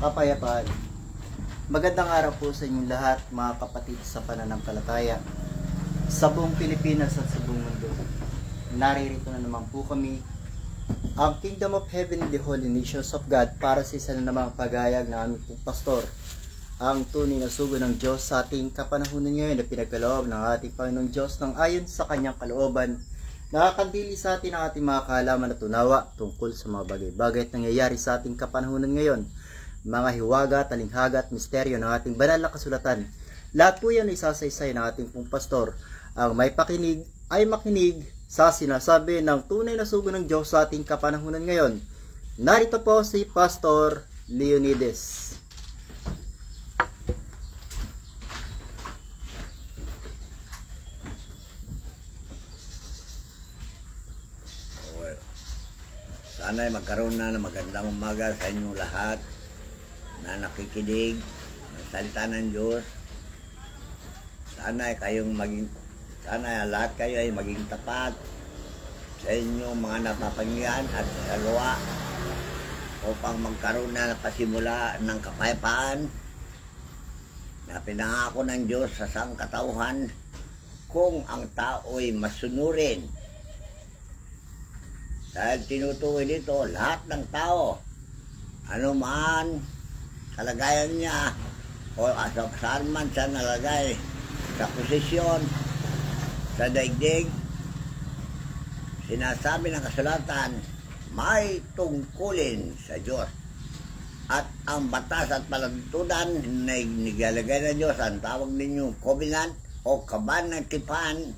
kapayapaan. Magandang araw po sa inyong lahat, mga kapatid sa pananampalataya sa buong Pilipinas at sa buong mundo. Naririto na naman po kami, ang Kingdom of Heaven and the Holy Nations of God, para sa isa na namang pagayag na aming pong pastor, ang tunay na sugo ng Diyos sa ating kapanahunan ngayon na pinagkaloob ng ating Panginoong Diyos ng ayon sa kanyang kalooban. Nakakandili sa atin ang ating mga kaalaman at tunawa tungkol sa mga bagay-bagay at nangyayari sa ating kapanahunan ngayon. Mga hiwaga, talinghaga at misteryo ng ating banal na kasulatan. Lahat po yan ay isasaysay ng ating pong pastor. Ang may pakinig ay makinig sa sinasabi ng tunay na sugo ng Diyos sa ating kapanahunan ngayon. Narito po si Pastor Leonides. Sana ay magkaroon na ng magandang umaga sa inyong lahat na nakikinig ng salita ng Diyos. Sana ay lahat kayo ay maging tapat sa inyong mga napapangyan at sagawa upang magkaroon na ng pasimula ng kapayapaan na pinangako ng Diyos sa sangkatauhan kung ang tao'y masunurin. Dahil tinutukoy dito lahat ng tao, ano man kalagayan niya o saan man siya nalagay sa posisyon sa daigdig, sinasabi ng kasulatan may tungkulin sa Diyos. At ang batas at palantunan na nilalagay ng Diyos, ang tawag ninyong covenant o kaban ng tipan,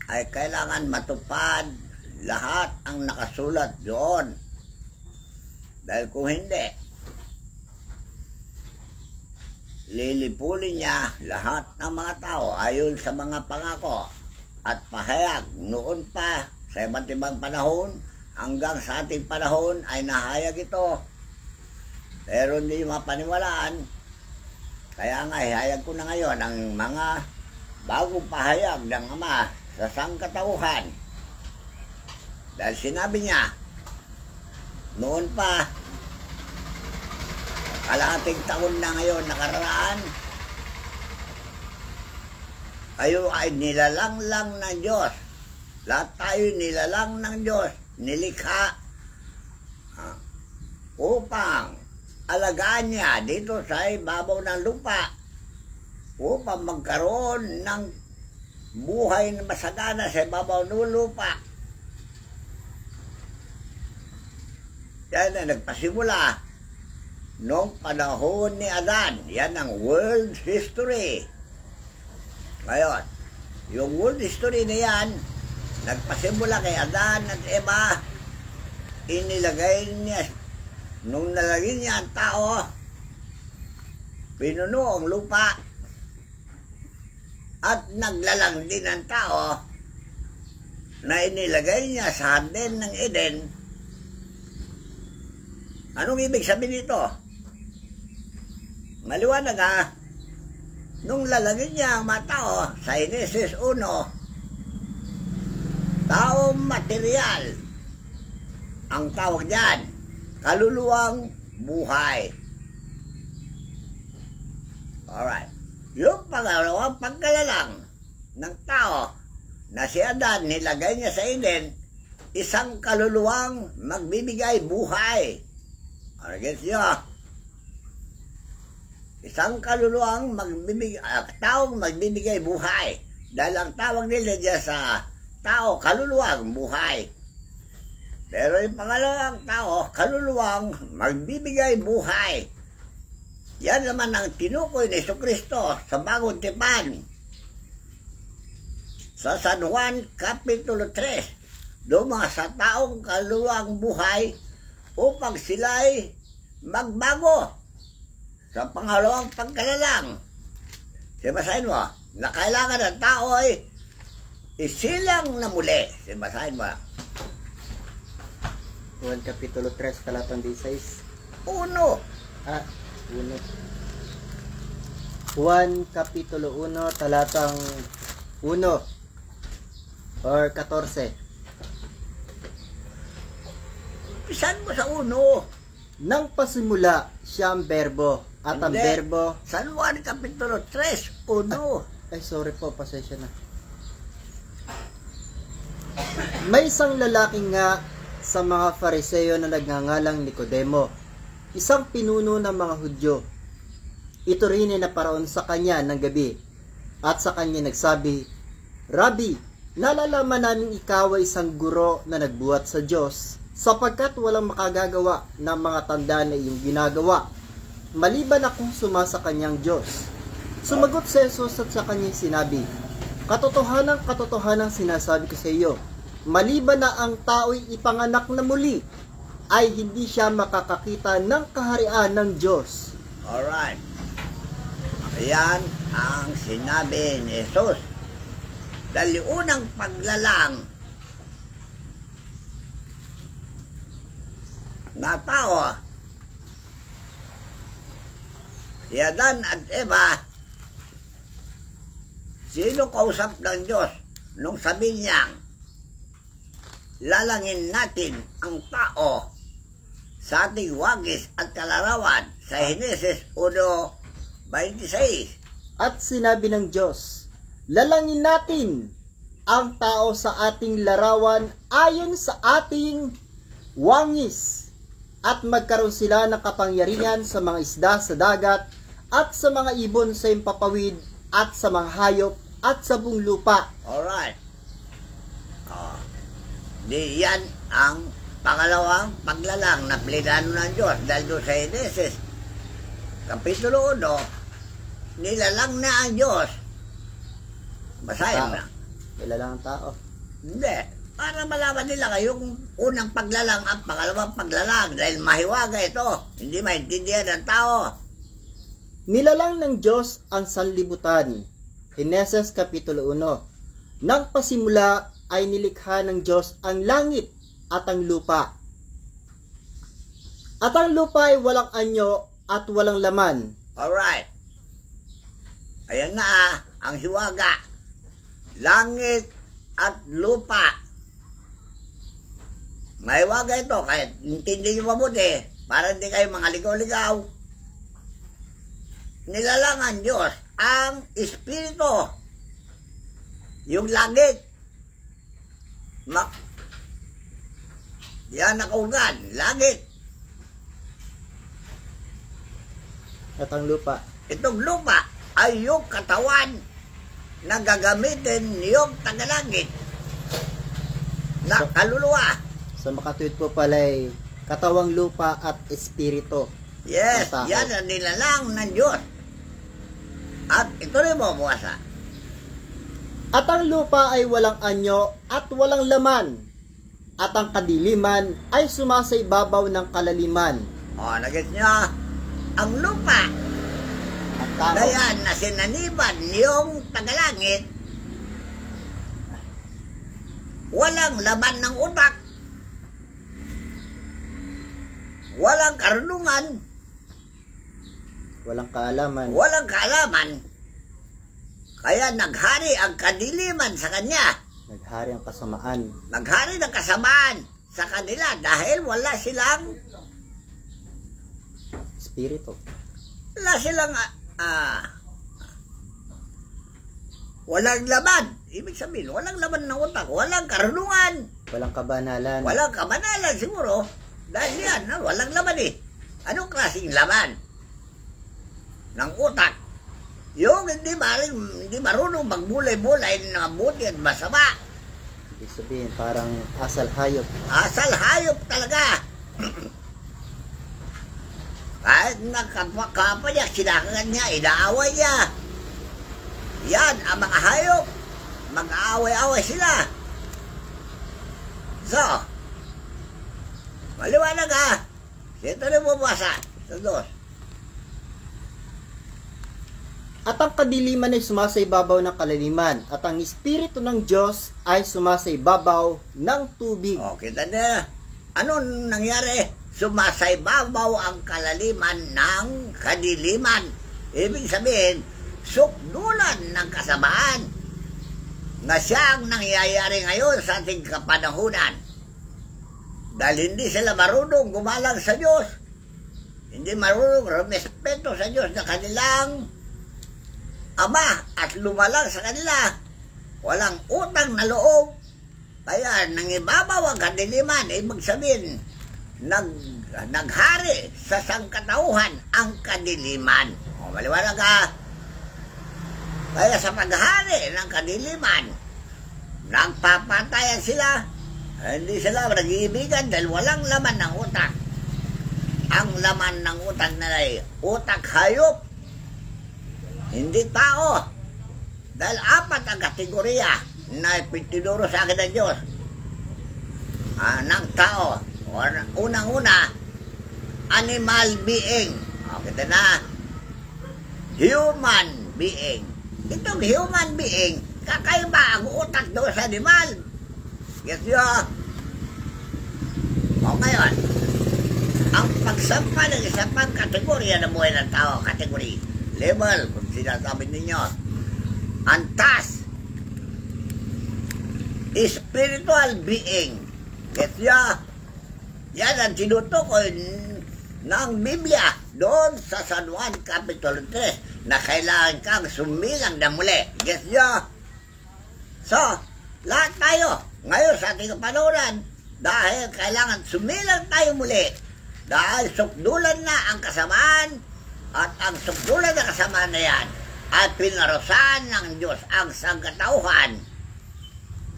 ay kailangan matupad lahat ang nakasulat doon. Dahil kung hindi, lilipulin niya lahat ng mga tao ayon sa mga pangako at pahayag noon pa sa iba't ibang panahon hanggang sa ating panahon ay nahayag ito. Pero hindi mapaniwalaan. Kaya nga ihayag ko na ngayon ang mga bagong pahayag ng Ama sa sangkatauhan. Dahil sinabi niya noon pa, kalahating taon na ngayon nakaraan, kayo ay nilalang lang ng Diyos. Lahat tayo nilalang ng Diyos, nilikha upang alagaan niya dito sa ibabaw ng lupa, upang magkaroon ng buhay na masagana sa ibabaw ng lupa. Yan ang nagpasimula noong panahon ni Adan. Yan ang world history. Ngayon, yung world history na yan, nagpasimula kay Adan at Eva. Inilagay niya, nung nalagay niya ang tao, pinuno ang lupa, at naglalang din ang tao na inilagay niya sa hardin ng Eden. Anong ibig sabihin nito? Maliwanag ha. Nung lalagyan niya ang mga tao sa Genesis 1, taong material ang tawag diyan, kaluluwang buhay. Alright. Yung pangalawang pagkalalang ng tao na si Adan, nilagay niya sa Eden, isang kaluluwang magbibigay buhay. Gets nyo? Isang kaluluwang taong magbibigay buhay. Dahil ang tawag nila dyan sa tao, kaluluwang buhay. Pero yung pangalawang tao, kaluluwang magbibigay buhay. Yan naman ang tinukoy ni Jesucristo sa Bagong Tipan. Sa San Juan, Kapitulo 3, dumang sa taong kaluluwang buhay upang sila'y magbago sa pangalawang pagkalalang. Sibasahin mo, na kailangan ng tao ay isilang na muli. Sibasahin mo. Juan Kapitulo 3, talatang 16. 1. 1. Juan Kapitulo 1, talatang 1 or 14. Pisan mo sa 1. Nang pasimula, siya ang berbo. At ang Hindi. berbo... San Juan Kapitulo 3:1. Ay, sorry po, pasensya na. May isang lalaki nga sa mga Fariseo na nagngangalang Nicodemo, isang pinuno ng mga Hudyo. Ito rin ay naparaon sa kanya ng gabi, at sa kanya nagsabi, Rabbi, nalalaman namin ikaw ay isang guro na nagbuhat sa Diyos, sapagkat walang makagagawa ng mga tanda na iyong ginagawa, maliban akong sumasa kanyang Diyos. Sumagot si Jesus at sa kanya sinabi, katotohanan sinasabi ko sa iyo, maliban na ang tao'y ipanganak na muli, ay hindi siya makakakita ng kaharian ng Diyos. Alright. Ayan ang sinabi ni Jesus. Dahil unang paglalang na tao, si Adan at Eva, sino kausap ng Diyos nung sabi niya, lalangin natin ang tao sa ating wagis at kalarawan sa Henesis 1:26. At sinabi ng Diyos, lalangin natin ang tao sa ating larawan ayon sa ating wangis, at magkaroon sila ng kapangyarihan sa mga isda sa dagat, at sa mga ibon sa impapawid, at sa mga hayop, at sa buong lupa. Alright. Di yan ang pangalawang paglalang na plinano ng Diyos. Dahil doon sa Henesis, Kapitulo 1, nilalang na ang Diyos. Basahin Tao. na. Nilalang ang tao. Hindi. Para malaman nila kayong unang paglalang at pangalawang paglalang. Dahil mahiwaga ito. Hindi maintindihan ng tao. Nilalang ng Diyos ang sanlibutan. Henesis Kapitulo 1. Nang pasimula ay nilikha ng Diyos ang langit at ang lupa. At ang lupa ay walang anyo at walang laman. Alright. Ayan na ang hiwaga. Langit at lupa. Mahiwaga ito. Kahit intindi nyo mabuti. Para hindi kayo mga ligaw-ligaw. Nilalangan Diyos ang Espiritu. Yung langit. Yan nakaugan. Langit. At ang lupa. Itong lupa ay yung katawan na gagamitin niyong tagalangit na kaluluwa. Sa makatuwid po pala ay katawang lupa at espiritu. Yes, ng tao. yan ang nilalang ng Diyos. At ito rin mo buwasa. At ang lupa ay walang anyo at walang laman. At ang kadiliman ay sumasaibabaw ng kalaliman. O, nagets nyo? Ang lupa Ang tao. na yan na sinaniban niyong tagalangit, walang laman ng utak, walang karunungan, Walang kaalaman. walang kaalaman. Kaya naghari ang kadiliman sa kanya. Naghari ang kasamaan. Naghari ng kasamaan sa kanila dahil wala silang Espiritu. walang laman. Ibig sabihin, walang laman ng utak, walang karunungan, Walang kabanalan. walang kamanalan siguro. Dahil yan, walang laman eh. Anong klaseng laman ng utak? Yung hindi marunong magbulay-bulay ng mabuti at masama. Ibig sabihin, parang asal hayop. Asal hayop talaga. Kahit nakapagkapayak, sinakangan niya, inaaway niya. Yan, ang mga hayop. Mag-aaway-away sila. So, maliwanag ha. Ito rin bumasa. Sa dos. At ang kadiliman ay sumasaibabaw ng kalaliman. At ang Espiritu ng Diyos ay sumasaibabaw ng tubig. O, kita niya. Ano nangyari? Sumasaibabaw ang kalaliman ng kadiliman. Ibig sabihin, sukdulan ng kasamaan na siyang nangyayari ngayon sa ating kapanahunan. Dahil hindi sila marunong gumalang sa Diyos, hindi marunong rumespeto sa Diyos na kanilang Ama at lumalang sa kanila. Walang utang na loob. Kaya nangibabaw ang kadiliman, ibig sabihin, naghari sa sangkatauhan ang kadiliman. O, maliwanag ka. Kaya sa paghari ng kadiliman, nagpapatayan sila. Hindi sila nag-iibigan dahil walang laman ng utak. Ang laman ng utak na ay utak hayop, hindi tao. Dahil 4 ang kategorya na itinuro sa akin ng Diyos ng tao. Unang-una, animal being. Kita na, human being. Itong human being, kakaiba ang utak doon sa animal. Yes, yun. O ngayon, ang pagsampa ng isa pang kategorya ng buhay ng tao, kategori, level, kung sinasabi ninyo, ang task, spiritual being. Yes, yun. Yan ang tinutukoy ng Biblia doon sa San Juan Capitulo 3 na kailangan kang sumilang na muli. Yes, yun. So, lahat tayo ngayon sa ating kapanahoran, dahil kailangan sumilang tayo muli, dahil sukdulan na ang kasamaan, at ang sukdulan na kasamaan na yan ay pinarusahan ng Diyos ang sangkatauhan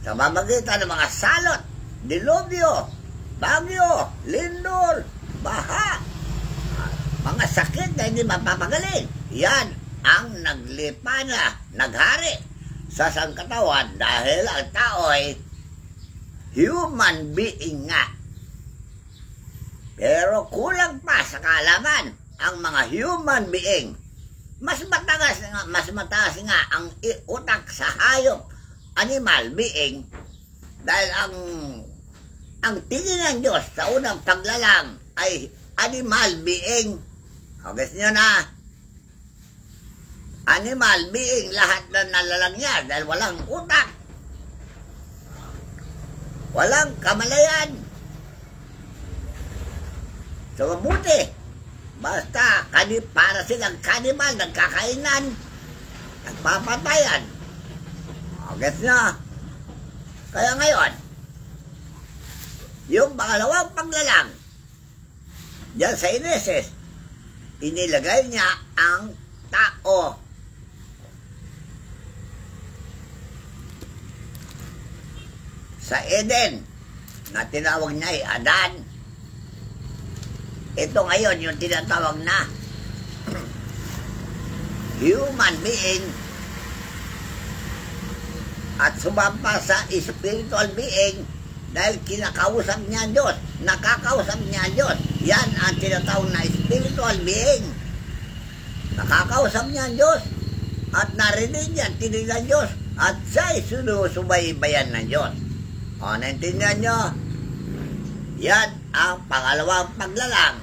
sa mamagitan ng mga salot, dilubyo, bagyo, lindol, baha, mga sakit na hindi mapapagaling. Yan ang naglipa na, naghari sa sangkatauhan dahil ang tao ay human being nga. Pero kulang pa sa kaalaman ang mga human being. Mas mataas nga ang utak sa hayop, animal being, dahil ang tingin ng Diyos sa unang paglalang ay animal being. O, guess nyo na, animal being, lahat na nalalang niya dahil walang utak, walang kamalayan. So mabuti, basta para silang kanibal, nagkakainan, nagpapatayan. O, gets na. Kaya ngayon, yung pangalawang paglalang diyan sa Ineses, inilagay niya ang tao. Sa Eden, na tinawag niya ay Adan. Ito ngayon yung tinatawag na human being at sumampa sa spiritual being dahil kinakausap niya ang Diyos, nakakausap niya ang Diyos. Yan ang tinatawag na spiritual being. Nakakausap niya ang Diyos at narinig niya, tinignan Diyos at siya'y sinusubaybayan ng Diyos. O, naintindihan nyo? Yan ang pangalawang paglalang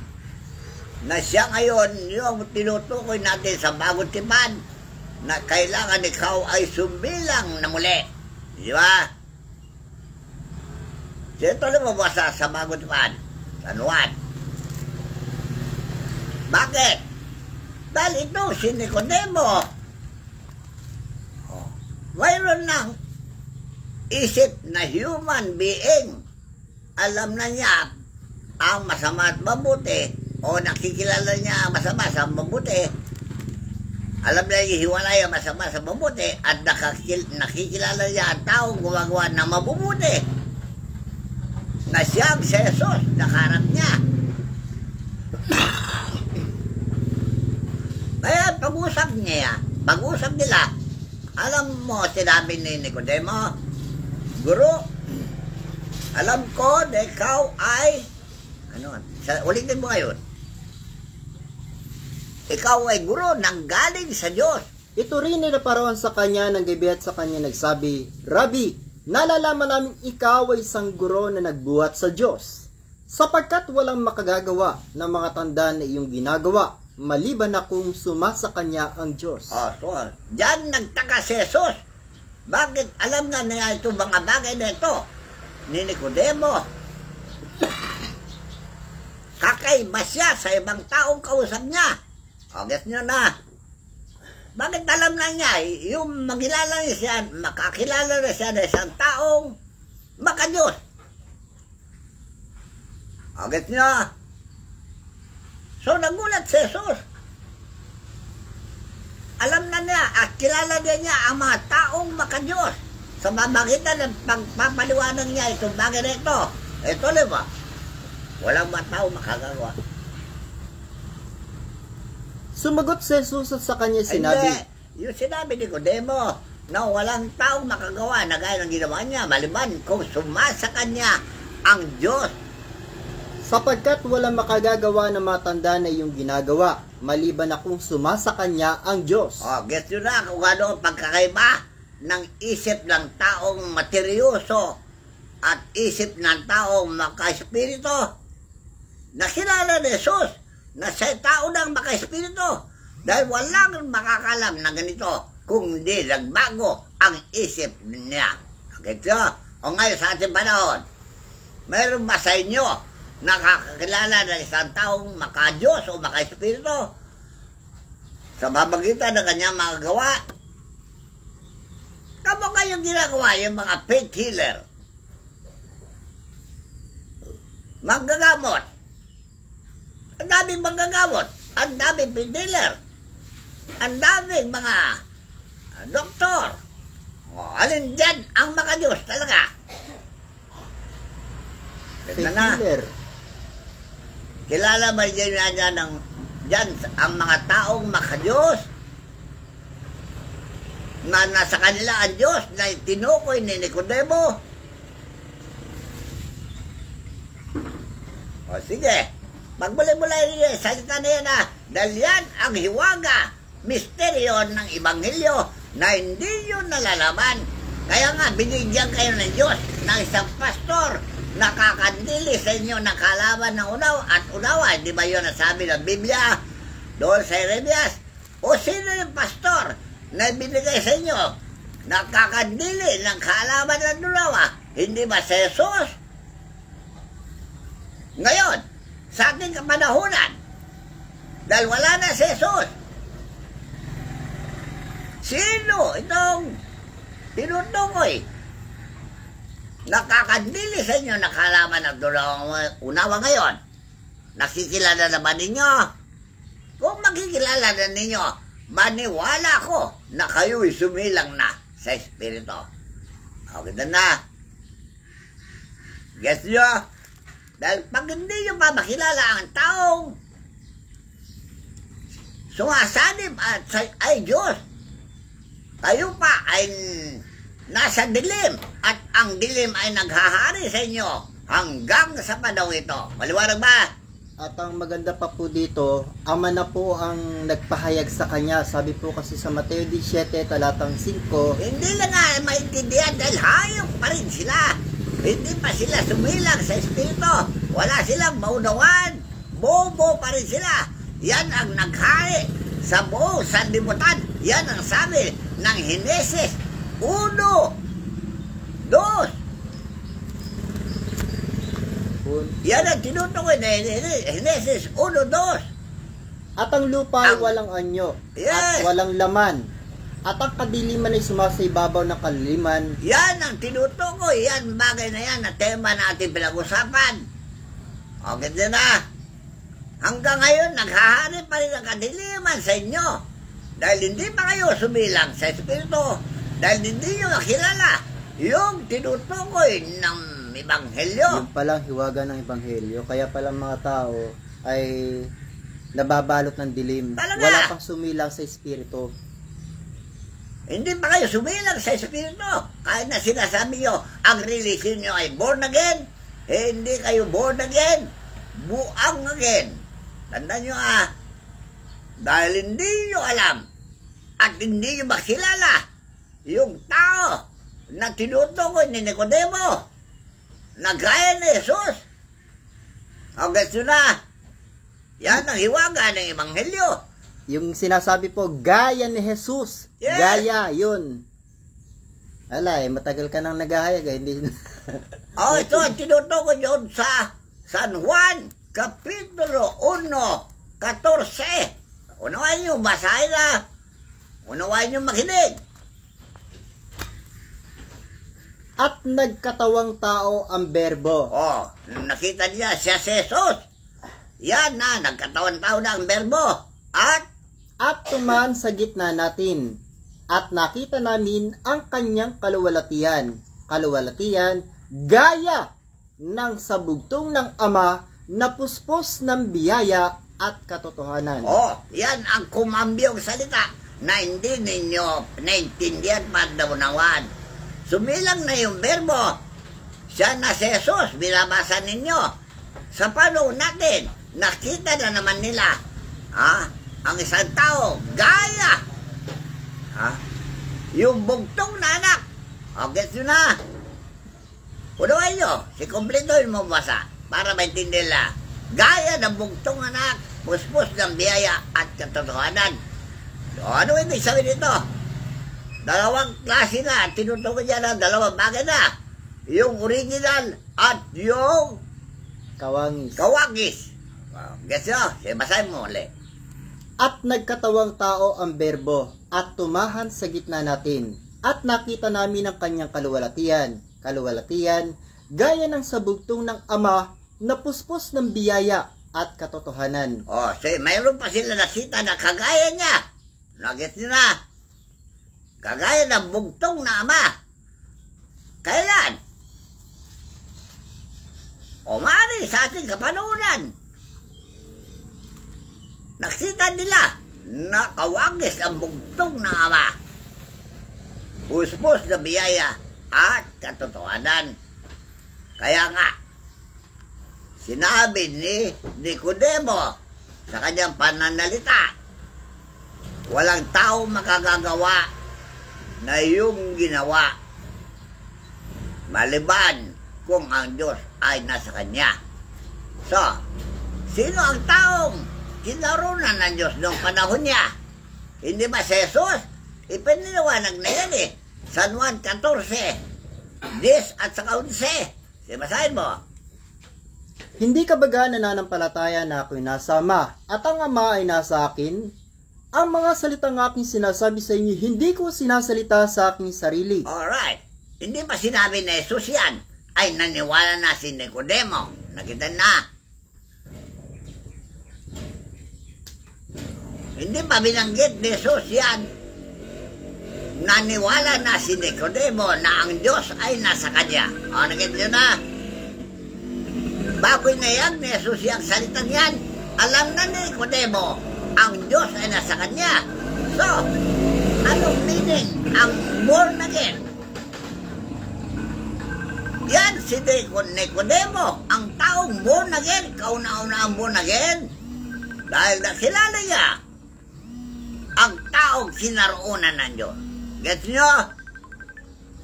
na siya ngayon yung tinutukoy natin sa Bagong Tipan na kailangan ikaw ay sumilang na muli. Di ba? Ito lumabasa sa Bagong Tipan, San Juan. Bakit? Dahil ito si Nicodemo, mayroon ng isip na human being. Alam na niya ang masama at mabuti, o nakikilala niya ang masama sa mabuti. Alam na niya hiwalay ang masama sa mabuti at nakikilala niya ang taong gumagawa ng mabubuti na siyang si Jesus, nakaharap niya. Kaya pag-usap nila, alam mo, sinabi ni Nicodemo, Guru, alam ko na ikaw ay, ulitin mo ngayon, ikaw ay guro nang galing sa Diyos. Ito rin ay naparoon sa kanya ng gabi at sa kanya nagsabi, Rabbi, nalalaman namin ikaw ay isang guro na nagbuhat sa Diyos, sapagkat walang makagagawa ng mga tanda na iyong ginagawa, maliban na kung sumasa kanya ang Diyos. So, diyan nagtaka si Jesus. Bakit alam na niya itong mga bagay na ito ni Nicodemo? kakaiba siya sa ibang taong kausap niya. O, guess nyo na. Bakit alam na niya, yung magkilala niya siya, makakilala na siya na isang taong makadiyos. O, guess nyo. So, nagulat si Jesus. Alam na niya at kilala din niya ang mga taong makadiyos. Sa mamagitan ng pagpapaliwanag niya itong bagay na ito. Ito, di ba? Walang mga tao makagawa. Sumagot si Jesus at sa kanya sinabi, Hindi. Yung sinabi ni Nicodemo na walang taong makagawa na gaya ng ginawa niya maliban kung sumasa kanya ang Diyos. sapagkat walang makagagawa ng mga tanda na iyong ginagawa, maliban na kung sumasa kanya ang Diyos. O, guess nyo na kung ano ang pagkakaiba ng isip ng taong materyoso at isip ng taong makaespirito. Nakilala ni Jesus na siya tao ng makaespirito dahil walang makakalam na ganito kung hindi nagbago ang isip niya. Guess nyo? O ngayon sa ating panahon, mayroon ba sa inyo nakakilala ng isang taong makadiyos o makaespirito sa pamamagitan ng kanyang mga gawa? Kamo kayong ginagawa yung mga faith healer, manggagamot, ang daming manggagamot, ang daming faith healer, ang daming mga doktor. O, alin dyan ang makadiyos talaga? Faith Ganda na. healer. Kilala ba dyan ang mga taong makadiyos na nasa kanila ang Diyos na tinukoy ni Nicodemo? O sige, magbulay-bulay niyo, salita na yan dahil yan ang hiwaga, misteryo ng Ebanghelyo na hindi nyo nalalaman. Kaya nga, binigyan kayo ng Diyos ng isang pastor nakakandili sa inyo ng kalaman ng unaw at unawa. Di ba yun ang sabi ng Biblia doon sa Jeremias? O sino yung pastor na binigay sa inyo nakakandili ng kalaman ng unawa? Hindi ba si Jesus? Ngayon, sa ating kapanahunan, dahil wala na si Jesus, sino itong tinutukoy nakakandili sa inyo na kalaman ng unawa ngayon? Nakikilala na ba ninyo? Kung makikilala na ninyo, maniwala ko na kayo'y sumilang na sa Espiritu. Okay na. Guess nyo? Dahil pag hindi nyo pa makilala ang taong sumasanib at ay Diyos, kayo pa ay nasa dilim at ang dilim ay naghahari sa inyo hanggang sa panahon ito. Maliwanag ba? At ang maganda pa po dito, Ama na po ang nagpahayag sa kanya. Sabi po kasi sa Mateo 17, talatang 5, Hindi lang nga maintindihan dahil hayop pa rin sila. Hindi pa sila sumilang sa Espiritu. Wala silang maunawan. Bobo pa rin sila. Yan ang naghari sa buong sanlibutan. Yan ang sabi ng Henesis 1, 2. Yan ang tinutukoy na Henesis 1, 2. At ang lupa ay walang anyo, Yes. at walang laman, at ang kadiliman ay sumasaibabaw ng kaliliman. Yan ang tinutukoy. Yan bagay na yan na tema na ating pinag-usapan. Okay din na. Hanggang ngayon, naghahari pa rin ang kadiliman sa inyo. Dahil hindi pa kayo sumilang sa Espiritu. Dahil hindi nyo nakilala yung tinutukoy ng Ebanghelyo. Yung palang hiwaga ng Ebanghelyo. Kaya palang mga tao ay nababalot ng dilim. Talaga? Wala pang sumilang sa Espiritu. Hindi pa kayo sumilang sa Espiritu. Kahit na sinasabi nyo, ang religion nyo ay born again, hindi kayo born again, buang again. Tandaan nyo dahil hindi nyo alam at hindi nyo makilala yung tao na tinutukoy ni Nicodemo na gaya ni Jesus. O guess nyo na, yan ang hiwaga ng Ebanghelyo. Yung sinasabi po, gaya ni Jesus. Yes. Gaya, yun. Ala, matagal ka nang naghahayag. Hindi. Ito ang tinutukoy yun sa San Juan Kapitulo 1:14. Unawain nyo, basahin na. Unawain nyo makinig. At nagkatawang tao ang berbo. Oh, nakita niya siya si Jesus. Yan na, nagkatawang tao na ang berbo. At tumaan sa gitna natin. At nakita namin ang kanyang kaluwalhatian. Kaluwalhatian, gaya ng sabugtong ng Ama na puspos ng biyaya at katotohanan. Oh, yan ang kumambyong salita na hindi ninyo naintindihan pandaw-nawan. Sumilang na yung berbo. Siya na si Jesus, binabasa ninyo. Sa panahon natin, nakita na naman nila ang isang tao, gaya. Yung bugtong na anak. O, gets nyo na. Unawain nyo, kumpletuhin mo basa para maintindihan nila. Gaya ng bugtong anak, puspos ng biyaya at katotohanan. So, ano ibig sabihin dito? Dalawang klase na, tinutukoy niya ng dalawang bagay na. Yung original at yung kawangis. Gets nyo? Basahin mo ulit. At nagkatawang tao ang berbo at tumahan sa gitna natin. At nakita namin ang kanyang kaluwalhatian. Kaluwalhatian, gaya ng sabugtong ng Ama na puspos ng biyaya at katotohanan. Oh, mayroon pa sila nakita na kagaya niya. Nagets nyo na? Kagaya ng bugtong na Ama. Kailan? O maaari sa ating kapanahunan. Nakita nila na kawangis ang bugtong na Ama. Puspos na biyaya at katotohanan. Kaya nga, sinabi ni Nicodemo sa kanyang pananalita, walang tao makagagawa na yung ginawa maliban kung ang Diyos ay nasa kanya. So, sino ang taong kinarunan ng Diyos noong panahon niya? Hindi ba si Jesus? Ipiniliwanag na yan San Juan 14:10 at saka 11. Basahin mo. Hindi ka baga nananampalataya na ako'y nasa Ama at ang Ama ay nasa akin? Ang mga salitang aking sinasabi sa inyo, hindi ko sinasalita sa aking sarili. Alright. Hindi pa sinabi na Jesus yan, ay naniwala na si Nicodemo. Nakita na. Hindi pa binanggit ni Jesus yan. Naniwala na si Nicodemo na ang Diyos ay nasa kanya. O, nakita nyo na. Bago inayag ni Jesus yung salitang yan, alam na ni Nicodemo, ang Diyos ay nasa kanya. So, anong meaning ang born again? Yan si Nicodemo, ang taong born again, kauna-una ang born again. Dahil nakilala niya ang taong kinaroonan ng Diyos. Gets nyo?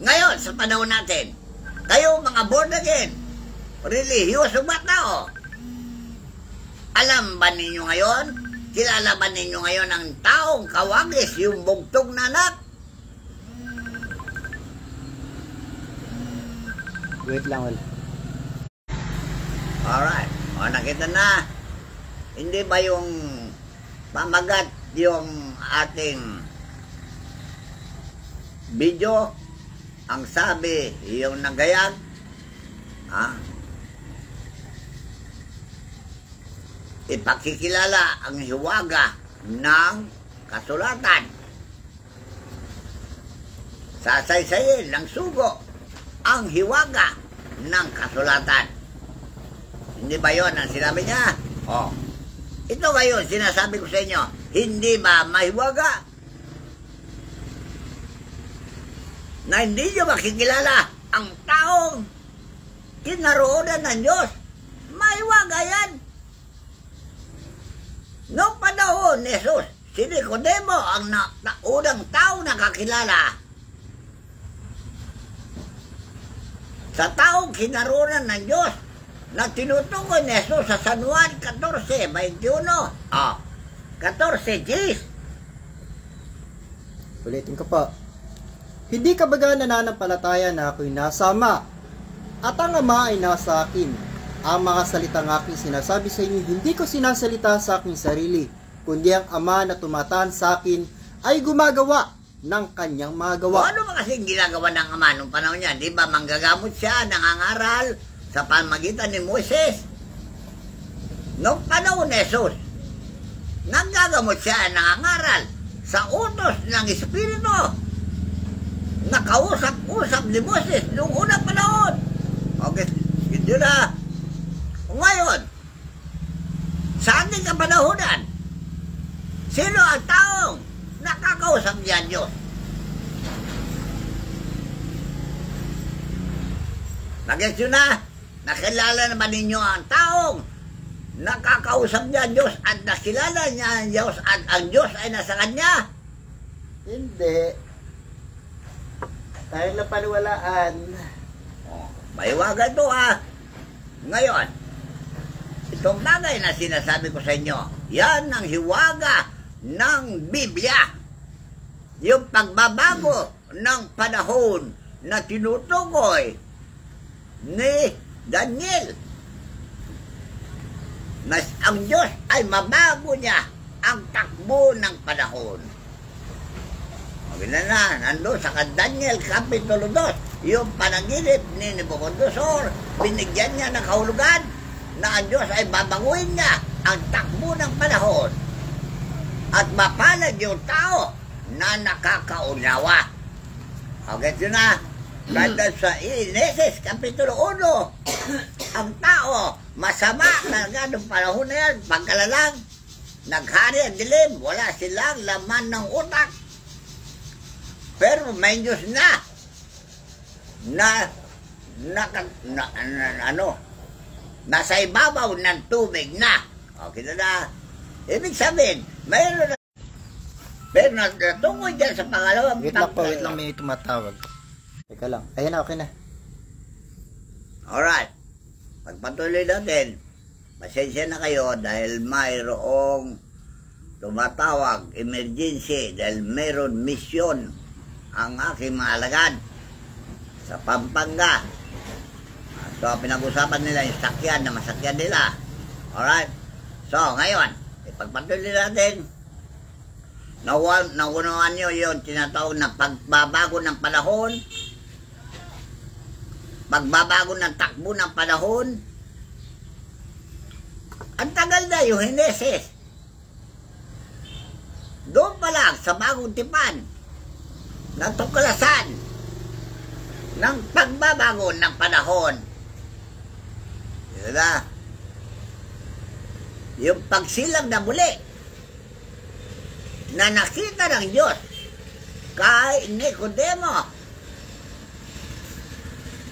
Ngayon, sa panahon natin, kayo mga born again, relihiyoso ba tao? Alam ba ninyo ngayon? Kilala ba ninyo ngayon ang taong kawangis, yung bugtong na anak? Wait lang, wala. Alright. O, nakita na. Hindi ba yung pamagat yung ating video? Ang sabi, yung nagayag, ipakikilala ang hiwaga ng kasulatan. Sasaysayin ng sugo ang hiwaga ng kasulatan. Hindi ba yun ang sinabi niya? Oh. Ito ngayon, sinasabi ko sa inyo, hindi ba mahiwaga? Na hindi nyo makikilala ang taong kinaroonan ng Diyos. Mahiwaga yan. Noong panahon ni Jesus, si Nicodemo ang unang tao nakakilala sa taong kinaroonan ng Diyos na tinutukoy ni Jesus sa San Juan 14:21. 14:10. Ulitin ko pa. Hindi ka baga nananampalataya na ako'y nasa Ama at ang Ama ay nasa akin? Ang mga salitang aking sinasabi sa inyo, hindi ko sinasalita sa aking sarili, kundi ang Ama na tumataan sa akin ay gumagawa ng kanyang mga O gawa. ano ba kasing ginagawa ng Ama nung panahon niya? Di ba manggagamot siya, nangangaral sa pamagitan ni Moises? Nung panahon ni Jesus, nanggagamot siya, nangangaral sa utos ng Espiritu. Nakausap-usap ni Moses noong unang panahon. Okay, yun na. Ngayon, sa ating kapanahonan, sino ang taong nakakausap niya Diyos? Nag-gets yun na? Nakilala naman ninyo ang taong nakakausap niya Diyos at nakilala niya ang Diyos at ang Diyos ay nasa kanya? Hindi. Tayo na paniwalaan. Oh, maiwaga ito Ngayon, itong bagay na sinasabi ko sa inyo, yan ang hiwaga ng Biblia. Yung pagbabago ng panahon na tinutukoy ni Daniel. Na ang Diyos ay mabago niya ang takbo ng panahon. Okay na, nandun sa Daniel Kapitulo 2, yung panaginip ni Nebuchadnezzar, binigyan niya ng kahulugan na ang Diyos ay babaguhin niya ang takbo ng panahon at mapalad yung tao na nakakaunawa. Okay, yun na. Ganda sa Genesis Kapitulo 1, ang tao, masama talaga ng panahon na yan, pagkalalang, naghari ang dilim, wala silang laman ng utak. Pero may Diyos nasa ibabaw ng tubig na. Okay na. Ibig sabihin, mayroon na. Pero natungkol dyan sa pangalawang Wait lang, may tumatawag. Teka lang. Ayan na, okay na. Alright. Pagpatuloy natin, pasensya na kayo dahil mayroong tumatawag, emergency, dahil mayroon mission ang aking mga alagad sa Pampanga. So, pinag-usapan nila yung sakyan na masakyan nila. Alright? So, ngayon, ipagpatuloy natin. Naunawaan nyo yung tinatawag na pagbabago ng panahon, pagbabago ng takbo ng panahon. Ang tagal na yung Genesis. Doon pa lang sa bagong tipan ng tuklasan ng pagbabago ng panahon. Diba? Yung pagsilang na muli na nakita ng Diyos kay Nicodemo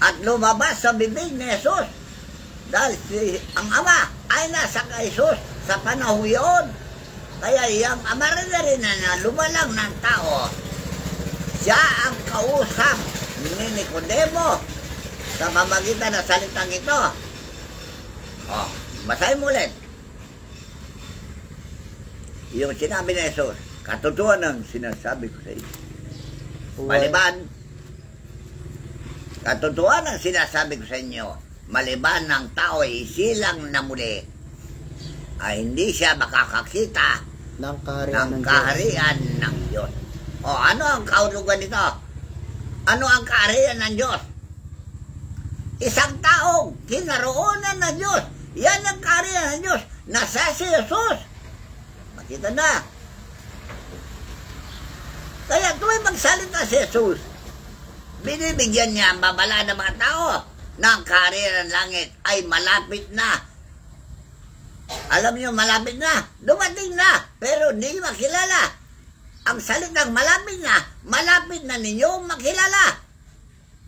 at lumabas sa bibig ni Jesus dahil ang Ama ay nasa kay Jesus sa panahon yun. Kaya yung Ama rin na lumalang ng tao, siya ang kausap ni Nicodemo sa pamagitan ng salitang ito. Oh, basahin mo ulit. Yung sinabi ni Jesus, katotohanan ng sinasabi ko sa inyo. Maliban, katotohanan ng sinasabi ko sa inyo, maliban ng tao ay isilang na muli, ay hindi siya makakakita Ng kaharian ng Diyos. O, ano ang kahulugan nito? Ano ang kaharian ng Diyos? Isang taong kinaroonan ng Diyos. Yan ang kaharian ng Diyos. Nasa si Jesus. Makita na. Kaya tuwing magsalita si Jesus, binibigyan niya ang babala ng mga tao na ang kaharian ng langit ay malapit na. Alam niyo, malapit na. Dumating na. Pero hindi makilala. Ang salitang malapit na ninyo makilala.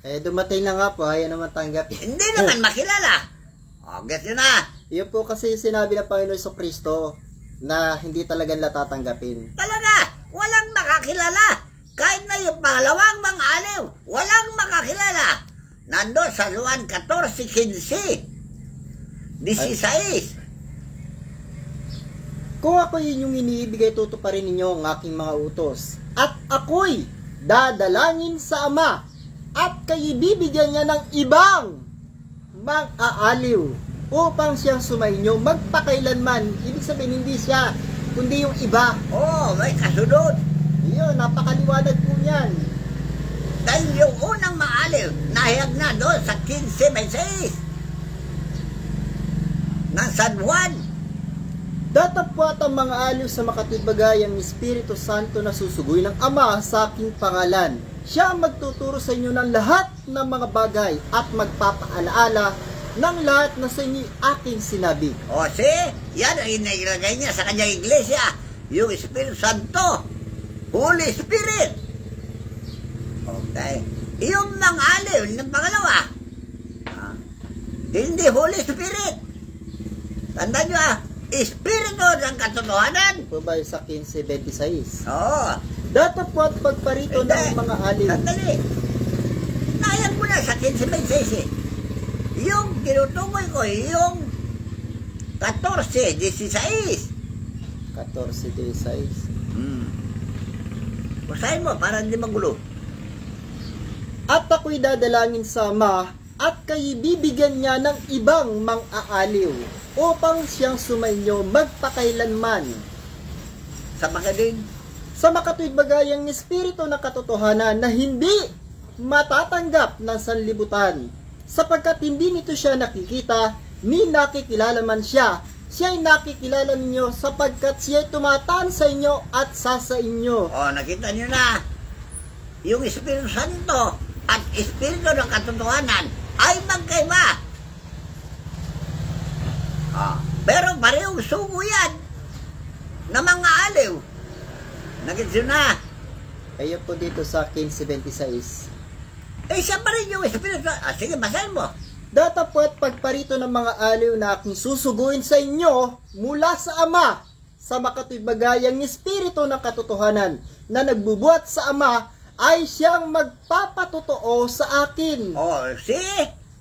Dumating na nga po, ayaw naman tanggapin. Hindi naman makilala. O, get yun na. Yun po kasi sinabi ng Panginoon Jesucristo na hindi talaga nila tatanggapin. Talaga, walang makakilala. Kahit na yung pangalawang mga aliw, walang makakilala. Nandun sa Juan 14:15, 16. Kung ako yun yung iniibigay, tutuparin ninyo ang aking mga utos. At ako'y dadalangin sa Ama. At kayo bibigyan niya ng ibang mang-aaliw upang siyang sumainyo magpakailanman. Ibig sabihin, hindi siya, kundi yung iba. May kasunod. Yun, napakaliwanag po niyan. Dahil yung unang maaliw, nahiyag na doon sa 15:26 ng San Juan. Datapwat ang mga aliw sa makatibagayang Espiritu Santo na susugoy ng Ama sa aking pangalan. Siya ang magtuturo sa inyo ng lahat ng mga bagay at magpapaalaala ng lahat na sa inyo aking sinabi. Yan ang inilagay niya sa kanyang iglesia, yung Espiritu Santo, Holy Spirit. Okay. Yung mga aliw ng pangalawa, hindi Holy Spirit. Tandaan nyo Espiritu ng katotohanan. Ito ba sa 15:26? Datapwat pagparito ng mga aliw. Sandali. Nayag mo na sa 15:26 yung tinutukoy ko, yung 14:16. 14:16. Basahin mo para hindi magulo. At ako'y dadalangin sa Ama at kayo bibigyan niya ng ibang mang-aaliw upang siyang sumainyo magpakailanman. Sa magaling. Sa makatwidbagayang Espiritu ng katotohanan na hindi matatanggap ng sanlibutan, sapagkat hindi nito siya nakikita, ni nakikilala man siya. Siya'y nakikilala ninyo sapagkat siya'y tumataan sa inyo at sasa inyo. Nakita niyo na. Yung Espiritu Santo at Espiritu ng katotohanan ay magkaiba. Pero parehong sugo yan na mga aliw. Nakita na. Kayo po dito sa 15:26. Siya pa rin yung Espiritu. Sige, basahin mo. Datapwat pagparito ng mga aliw na aking susuguin sa inyo mula sa Ama, sa makatwidbagayang Espiritu ng katotohanan na nagbubuhat sa Ama, ay siyang magpapatotoo sa akin.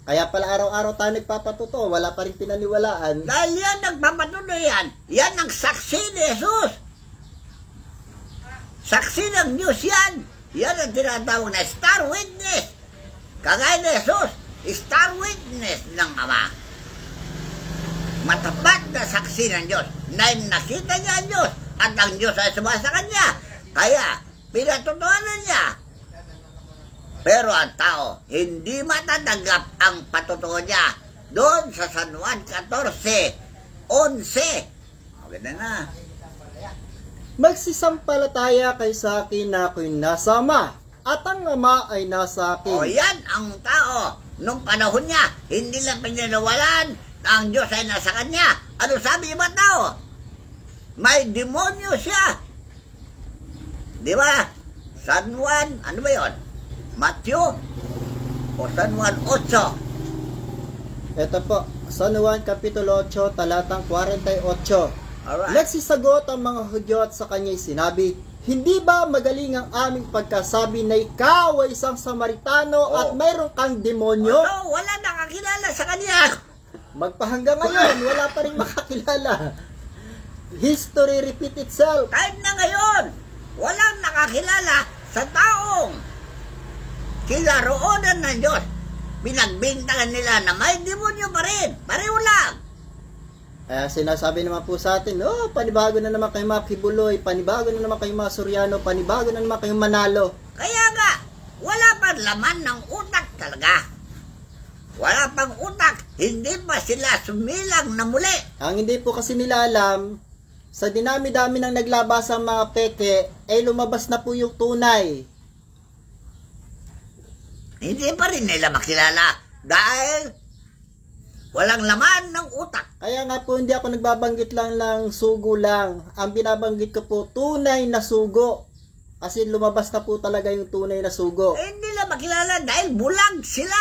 Kaya pala araw-araw tayo nagpapatotoo, wala pa rin pinaniwalaan. Dahil yan nagpapatuloy yan. Yan ang saksi ni Jesus. Saksi ng Diyos yan. Yan ang tinatawag na star witness. Kagaya ni Jesus, star witness ng Ama. Matapat na saksi ng Diyos na nakita niya ang Diyos at ang Diyos ay sumasa kanya. Kaya, pinatutuhanan niya. Pero ang tao, hindi matatanggap ang patutuo niya. Doon sa San Juan 14:11. Okay na. Magsisampalataya kay sa akin na ako'y nasa Ama, at ang Ama ay nasa akin. Yan ang tao. Nung panahon niya, hindi lang pinanawalan na ang Diyos ay nasa kanya. Ano sabi niya ba tao? May demonyo siya. Di ba? San Juan, ano ba yun? Matthew o San Juan 8? Ito po, San Juan Kapitulo 8, talatang 48. Alright. Nagsisagot ang mga Hudyo at sa kanya'y sinabi, hindi ba magaling ang aming pagkasabi na ikaw ay isang Samaritano at mayroon kang demonyo? Wala nakakilala sa kanya. Magpahanggang ngayon, wala pa rin makakilala. History repeat itself. Kahit na ngayon, walang nakakilala sa taong kinaroonan ng Diyos. Pinagbintangan nila na may demonyo pa rin. Pareho lang. Sinasabi naman po sa atin, panibago na naman kayo mga Kibuloy, panibago na naman kayo mga Suryano, panibago na naman kayo Manalo. Kaya nga, wala pa laman ng utak talaga. Wala pang utak, hindi pa sila sumilang na muli. Ang hindi po kasi nila alam, sa dinami-dami ng naglabas ang mga peke, lumabas na po yung tunay. Hindi pa rin nila makilala dahil walang laman ng utak. Kaya nga po hindi ako nagbabanggit lang ng sugo lang. Ang binabanggit ko po, tunay na sugo. Kasi lumabas na po talaga yung tunay na sugo. Hindi nila makilala dahil bulag sila.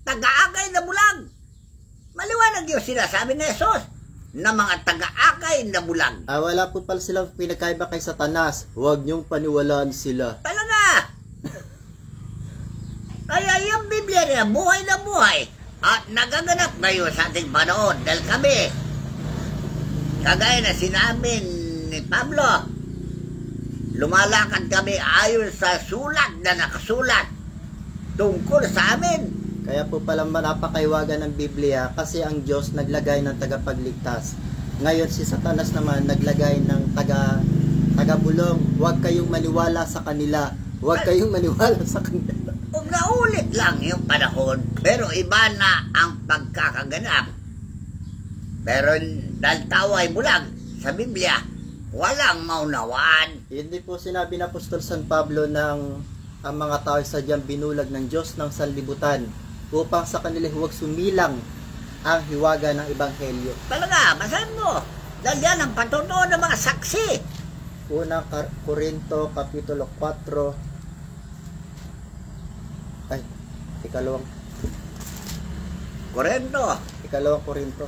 Taga-akay na bulag. Maliwanag yung sinasabi ni Jesus na mga taga-akay na bulag. Wala po pala silang pinagkaiba kay Satanas. Huwag niyong paniwalaan sila. Talaga. Kaya yung Biblia niya, buhay na buhay. At nagaganap ngayon sa ating panahon dahil kami, kagaya na sinabi ni Pablo, lumalakad kami ayon sa sulat na nakasulat tungkol sa amin. Kaya po pala napakaiwaga ng Biblia kasi ang Diyos naglagay ng tagapagligtas. Ngayon si Satanas naman naglagay ng tagabulong. Huwag kayong maniwala sa kanila. Huwag kayong maniwala sa kanila. Naulit lang yung panahon, pero iba na ang pagkakaganap. Pero dahil tao ay bulag sa Biblia, walang maunawaan. Hindi po sinabi ng Apostol San Pablo ng ang mga tao ay sadyang binulag ng Diyos ng sanlibutan upang sa kanila huwag sumilang ang hiwaga ng Ebanghelyo. Talaga, basahin mo. Dahil yan ang patutuo ng mga saksi. Unang Korinto, Kapitulo 4. Ay, ikalawang Korinto.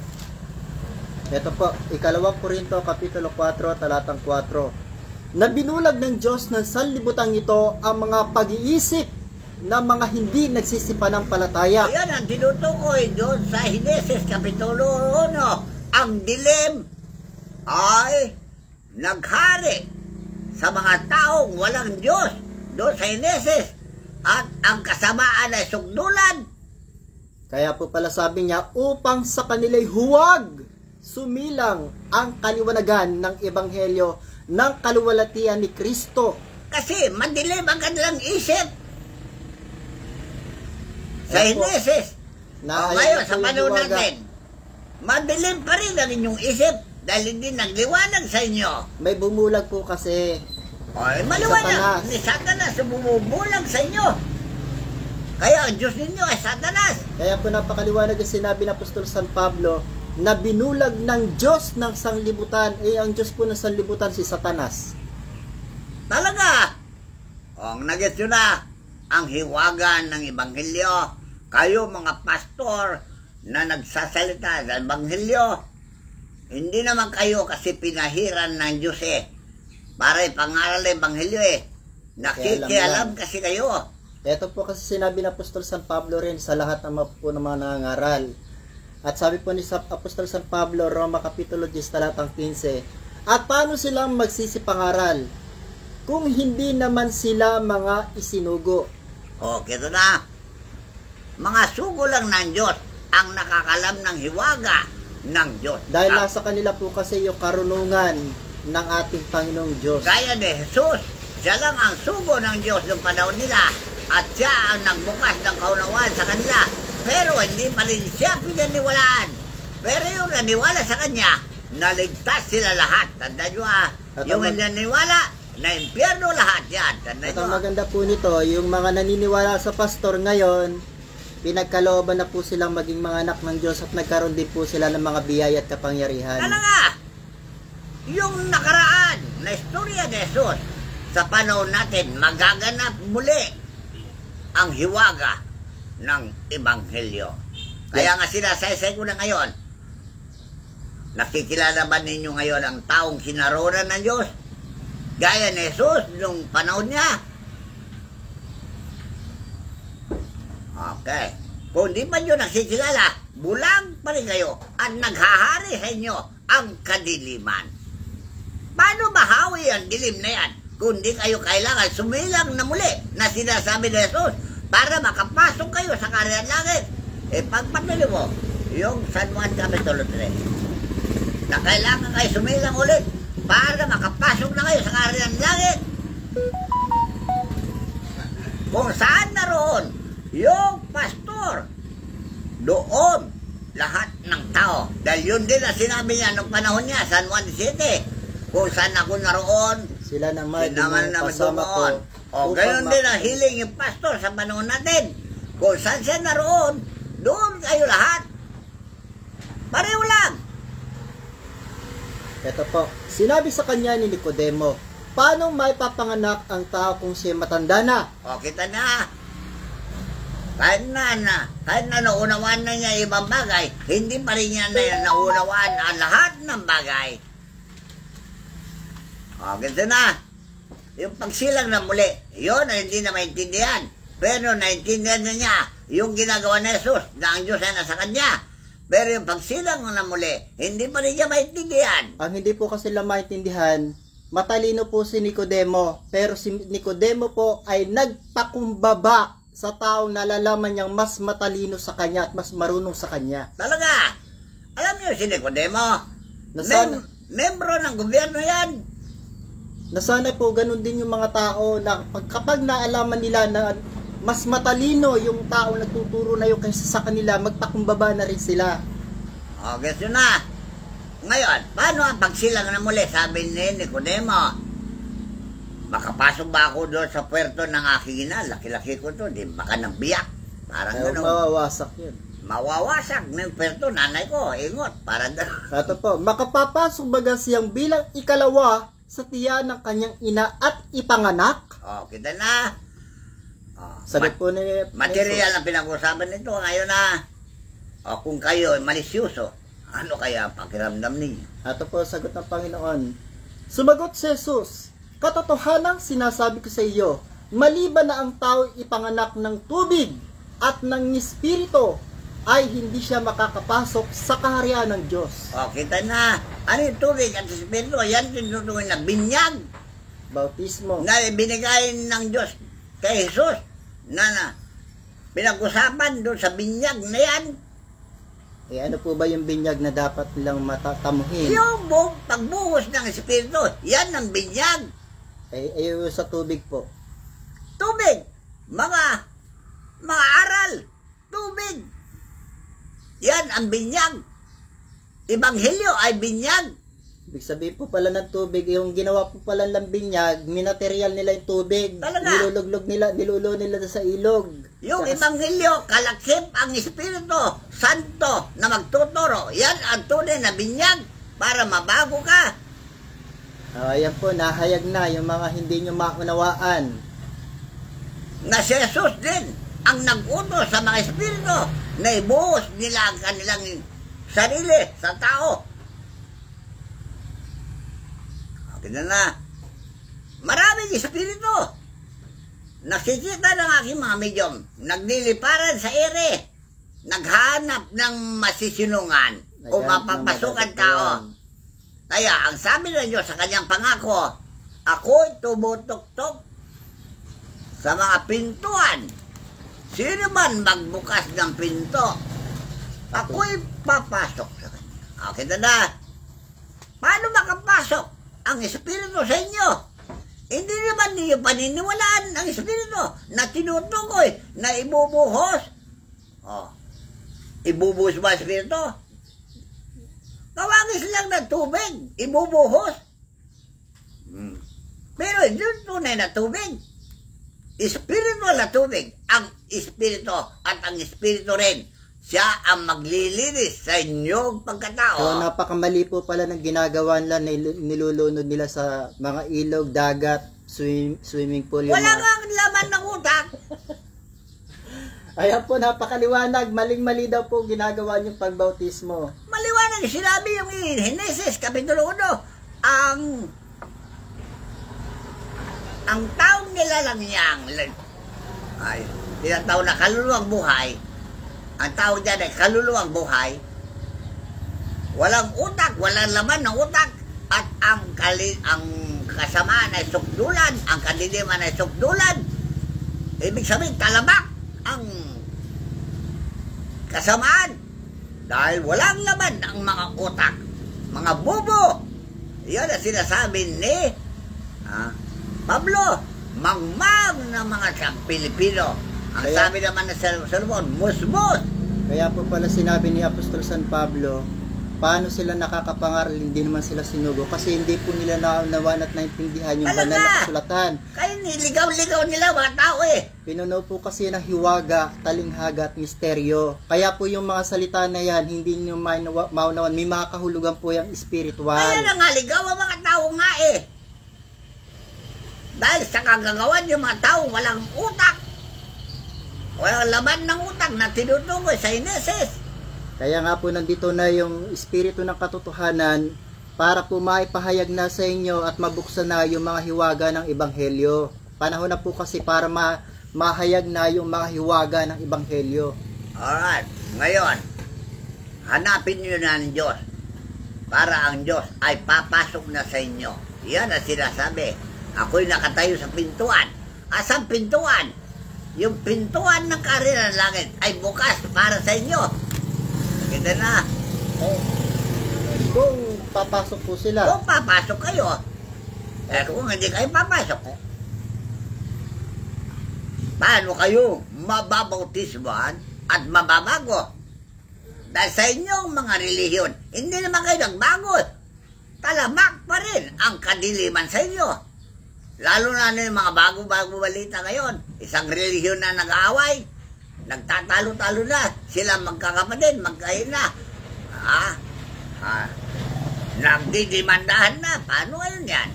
Ito po, ikalawang Korinto, Kapitulo 4, talatang 4. Na binulag ng Diyos ng sanlibutan ito ang mga pag-iisip ng mga hindi nagsisipananampalataya. Ayan ang tinutukoy doon sa Henesis Kapitulo 1. Ang dilim ay naghari sa mga taong walang Diyos doon sa Henesis. At ang kasamaan ay sugdulan. Kaya po pala sabi niya, upang sa kanila'y huwag sumilang ang kaliwanagan ng Ebanghelyo ng kaluwalhatian ni Kristo. Kasi madilim ang kanilang isip. Sa Opo. Henesis. Na Ngayon, sa panahon natin, madilim pa rin ang inyong isip dahil hindi nagliwanag sa inyo. May bumulag po kasi. Ay, maliwanag. Satanas. Ni Satanas bumubulag sa inyo. Kaya ang Diyos ninyo ay Satanas. Kaya po napakaliwanag ang sinabi ng Apostol San Pablo na binulag ng Diyos ng sanglibutan. Ang Diyos po ng sanglibutan si Satanas. Talaga. Ang nagets nyo na ang hiwagan ng Ebanghelyo. Kayo mga pastor na nagsasalita sa Ebanghelyo, hindi naman kayo kasi pinahiran ng Diyos para ipangaral ng Ebanghelyo Nakikialam kasi kayo. Ito po kasi sinabi ng Apostol San Pablo rin sa lahat ng mga nangangaral. At sabi po ni Apostol San Pablo, Roma Kapitulo 10, talatang 15, at paano silang magsisipangaral kung hindi naman sila mga isinugo? Kito na. Mga sugo lang ng Diyos ang nakakalam ng hiwaga ng Diyos. Dahil nasa kanila po kasi yung karunungan ng ating Panginoong Diyos. Gaya ni Jesus, siya lang ang sugo ng Diyos ng panahon nila at siya ang nagbukas ng kaunawaan sa kanila. Pero hindi pa rin siya pinaniwalaan. Pero yung naniwala sa kanya, naligtas sila lahat. Tanda nyo yung naniwala, na impyerno lahat yan. Tanda At nyo. ang maganda po nito, yung mga naniniwala sa pastor ngayon, pinagkalooban na po silang maging mga anak ng Diyos at nagkaroon din po sila ng mga biyaya at kapangyarihan. Talaga, yung nakaraan na istorya ni Jesus, sa panahon natin, magaganap muli ang hiwaga ng Ebanghelyo. Kaya nga sinasaysay ko na ngayon, nakikilala ba ninyo ngayon ang taong kinaroon ng Diyos? Gaya ni Jesus nung panahon niya. Okay. Kung di pa nyo nakikilala, bulag pa rin kayo at naghahari sa inyo ang kadiliman. Paano mahawi ang dilim na yan? Kundi kayo kailangan sumilang na muli na sinasabi ni Jesus para makapasok kayo sa Kaharian Langit. Pagpatuloy mo, yung San Juan Kapitulo 3, na kailangan kayo sumilang ulit para makapasok na kayo sa Kaharian Langit. Kung saan naroon yung pastor, doon lahat ng tao. Dahil yun din ang sinabi niya nung panahon niya, San Juan 17, kung saan ako naroon, Sila naman naman kasama ko. doon. O gayon din ang hiling yung pastor sa panahon natin. Kung saan siya naroon, doon kayo lahat. Pareho lang. Ito po, sinabi sa kanya ni Nicodemo, paano may papanganak ang tao kung siya matanda na? O kita na. Kahit na naunawaan na niya ibang bagay, hindi pa rin niya na naunawaan ang lahat ng bagay. O, ganito na. Yung pagsilang na muli, yun ang hindi na maintindihan. Pero naintindihan na niya yung ginagawa ni Jesus na ang Diyos ay nasa kanya. Pero yung pagsilang na muli, hindi pa rin niya maintindihan. Ang hindi po kasi lang maintindihan, matalino po si Nicodemo, pero si Nicodemo po ay nagpakumbaba sa taong nalalaman niyang mas matalino sa kanya at mas marunong sa kanya. Talaga. Alam niyo si Nicodemo, Nasana, membro ng gobyerno yan. nasana po ganun din yung mga tao na kapag naalaman nila na mas matalino yung tao nagtuturo na yung kaysa sa kanila, magpakumbaba na rin sila. O, guess yun na. Ngayon, paano ang pagsilang na muli? Sabi ni Nicodemo, makapasok ba ako doon sa puerto ng aking ina? Laki-laki ko to, di baka nang biyak. Parang Ayaw, gano'n. mawawasak yun. Mawawasak ng puerto, nanay ko, ingot. Parang gano'n. Ito po, makapapasok baga siyang bilang ikalawa sa tiyan ng kanyang ina at ipanganak? O, kita na. O, Sagot po ni material ang pinag-usapan nito. Ngayon na, o kung kayo ay malisyoso, ano kaya ang pakiramdam ninyo? Ito po, sagot ng Panginoon. Sumagot si Jesus, katotohanang sinasabi ko sa iyo, maliban na ang tao ipanganak ng tubig at ng espiritu, ay hindi siya makakapasok sa kaharian ng Diyos. O, kita na. Ano yung tubig at espiritu? Yan tinutukoy na binyag Bautismo. na binigay ng Diyos kay Jesus na pinag-usapan doon sa binyag na yan. Eh ano po ba yung binyag na dapat nilang matatamuhin? Yung pagbuhos ng espiritu, yan ang binyag. Eh sa tubig po. Tubig, mga aral, tubig. Yan ang binyag. Ebanghelyo ay binyag. Ibig sabihin po pala ng tubig, yung ginawa po pala ng binyag, minaterial nila yung tubig. Talaga? Niluluglog nila, nilulo nila sa ilog. Yung Tsaka- ebanghelyo, kalakip ang Espiritu Santo na magtuturo. Yan ang tunay na binyag para mabago ka. Ayan po, nahayag na yung mga hindi nyo maunawaan. Na si Jesus din ang nag-utos sa mga Espiritu na ibuhos nila ang kanilang sarili sa tao. Okay na. Maraming Espiritu. Nakikita ng aking mga medium, nagliliparan sa ere, naghanap ng masisinungan o mapapasukan tao. Kaya, ang sabi ng Diyos sa kanyang pangako, ako'y tumutuktok sa mga pintuan. Sino man magbukas ng pinto, ako'y papasok sa kanya. Okay na. Paano makapasok ang Espiritu sa inyo? Hindi naman niyo paniniwalaan ang Espiritu na tinutukoy na ibubuhos. Oh, ibubuhos ba ang Espiritu? Tawagis lang ng tubig, ibubuhos. Pero yun tunay na tubig. Espiritual na tubig. Ang Espiritu at ang Espiritu rin. Siya ang maglilinis sa inyong pagkatao. So napakamali po pala ng ginagawa nila, nilulunod nila sa mga ilog, dagat, swimming pool. Wala nga ang laman ng utak. Ayan po, napakaliwanag. Maling-mali daw po ginagawa niyong pagbautismo. Maliwanag sinabi yung Henesis, Kapitulo 1, ang taong nilalang niyang ay tinatawag na kaluluwang buhay. Ang tawag dyan ay kaluluwang buhay. Walang utak, walang laman ng utak. At ang kasamaan ay sukdulan, ang kadiliman ay sukdulan. Ibig sabihin, talabak ang kasamaan. Dahil walang laman ang mga utak. Mga bobo. Yan ang sinasabi ni Pablo. Mangmang na mga Pilipino. Ang Kaya- sabi naman ng Solomon, musmus. Kaya po pala sinabi ni Apostol San Pablo, paano sila nakakapangaral, hindi naman sila sinugo. Kasi hindi po nila naunawan at naintindihan yung Talaga? banal na kasulatan. Kaya niligaw-ligaw nila mga tao eh. Pinuno po kasi ng hiwaga, talinghaga at misteryo. Kaya po yung mga salita na yan, hindi nyo maunawan. May mga kahulugan po yung spiritual. Kaya nangaligaw ang mga tao nga eh. Dahil sa kagagawan yung mga tao walang utak. Walang laman ng utak na tinutukoy sa Henesis. Kaya nga po nandito na yung espiritu ng katotohanan para po maipahayag na sa inyo at mabuksan na yung mga hiwaga ng Ebanghelyo. Panahon na po kasi para mahayag na yung mga hiwaga ng Ebanghelyo. Alright, ngayon, hanapin nyo na ng Diyos para ang Diyos ay papasok na sa inyo. Yan ang sinasabi. Ako'y nakatayo sa pintuan. Asang pintuan? yung pintuan ng kaharian ng langit ay bukas para sa inyo. Kita na. Eh, kung papasok po sila, Kung papasok kayo, kung hindi kayo papasok, paano kayo mababautismohan at mababago? Dahil sa inyong mga relihiyon, hindi naman kayo nagbago. Talamak pa rin ang kadiliman sa inyo. Lalo na yung mga bago-bago balita ngayon. Isang relihiyon na nag-aaway, nagtatalo-talo na, sila magkakapatid, magkain na. Nagdidimandahan na. Paano ngayon yan?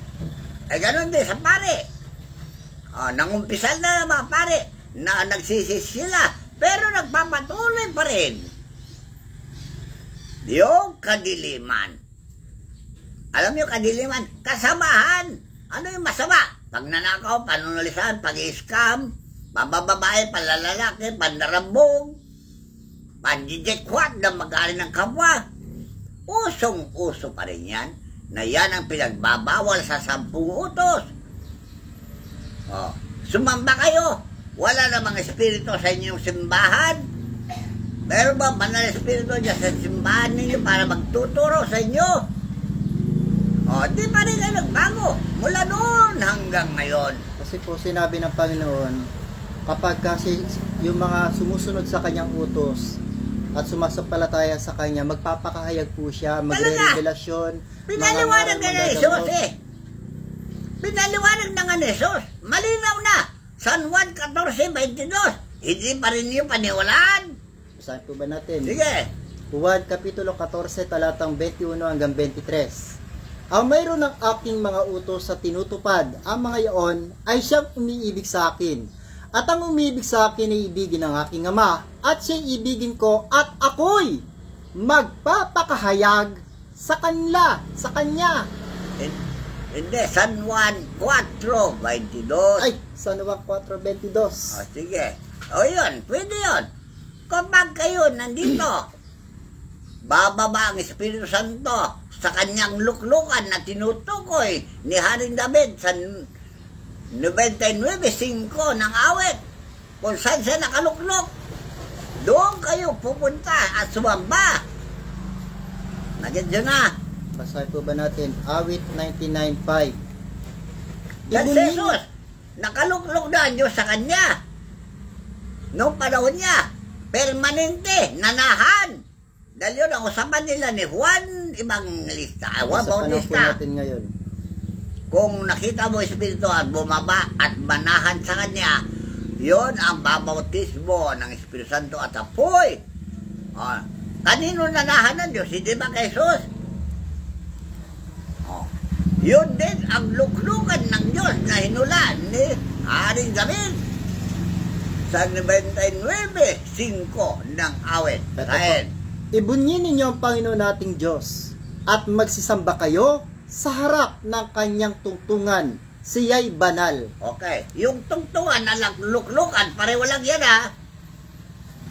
Ay ganun din sa pare. Nangumpisal na mga pare na nagsisis sila, pero nagpapatuloy pa rin. Yung kadiliman. Alam niyo kadiliman, kasamahan. Ano yung masama? Pag nanakaw, panunulisan, pag-i-scam, pabababae, palalalaki, pandarambong, panjijekwat na magaling ng kapwa. Usong-uso pa rin yan, na yan ang pinagbabawal sa 10 utos. Sumamba kayo. Wala namang espiritu sa inyong simbahan. Meron ba banal espiritu dyan sa simbahan ninyo para magtuturo sa inyo? Di pa rin kayo nagbago mula noon hanggang ngayon. kasi po sinabi ng Panginoon, kapag kasi yung mga sumusunod sa kanyang utos at sumasampalataya sa kanya, magpapakahayag po siya, magre-revelasyon. Pinaliwanag na ni Jesus eh. Pinaliwanag na nga ni Jesus. Malinaw na. San Juan 14:22. Hindi pa rin yung paniwalaan. Saan po ba natin? Sige. Juan Kapitulo 14, talatang 21 hanggang 23. Ang mayroon ng aking mga utos sa tinutupad, ang mga yaon ay siyang umiibig sa akin. At ang umibig sa akin ay ibigin ng aking ama, at siya'y ibigin ko, at ako'y magpapakahayag sa kanila, sa kanya. Hindi, San Juan 4:22. Ay, San Juan 4:22. Sige. Yun, pwede yun. Kapag kayo nandito, bababa ang Espiritu Santo sa kanyang luklukan na tinutukoy ni Haring David sa 99:5 ng awit. Kung saan siya nakaluklok, doon kayo pupunta at sumamba. Nagyan na. Basahin po ba natin? Awit 99:5. Dahil si Jesus, nakaluklok na ang Diyos sa kanya. Noong panahon niya, permanente, nanahan. Dahil yun ang usapan nila ni Juan Evangelista, Juan Sa panahon po Bautista. natin ngayon. Kung nakita mo Espiritu at bumaba at manahan sa kanya, yun ang babautismo ng Espiritu Santo at apoy. Kanino nanahan ng Diyos? Hindi ba kay Jesus? Yun din ang luklukan ng Diyos na hinula ni Haring David sa 99:5 ng awit. Dahil Ibunyin ninyo ang Panginoon nating Diyos at magsisamba kayo sa harap ng kanyang tungtungan. Siya'y banal. okay, yung tungtungan na luklukan, pareho lang yan ha.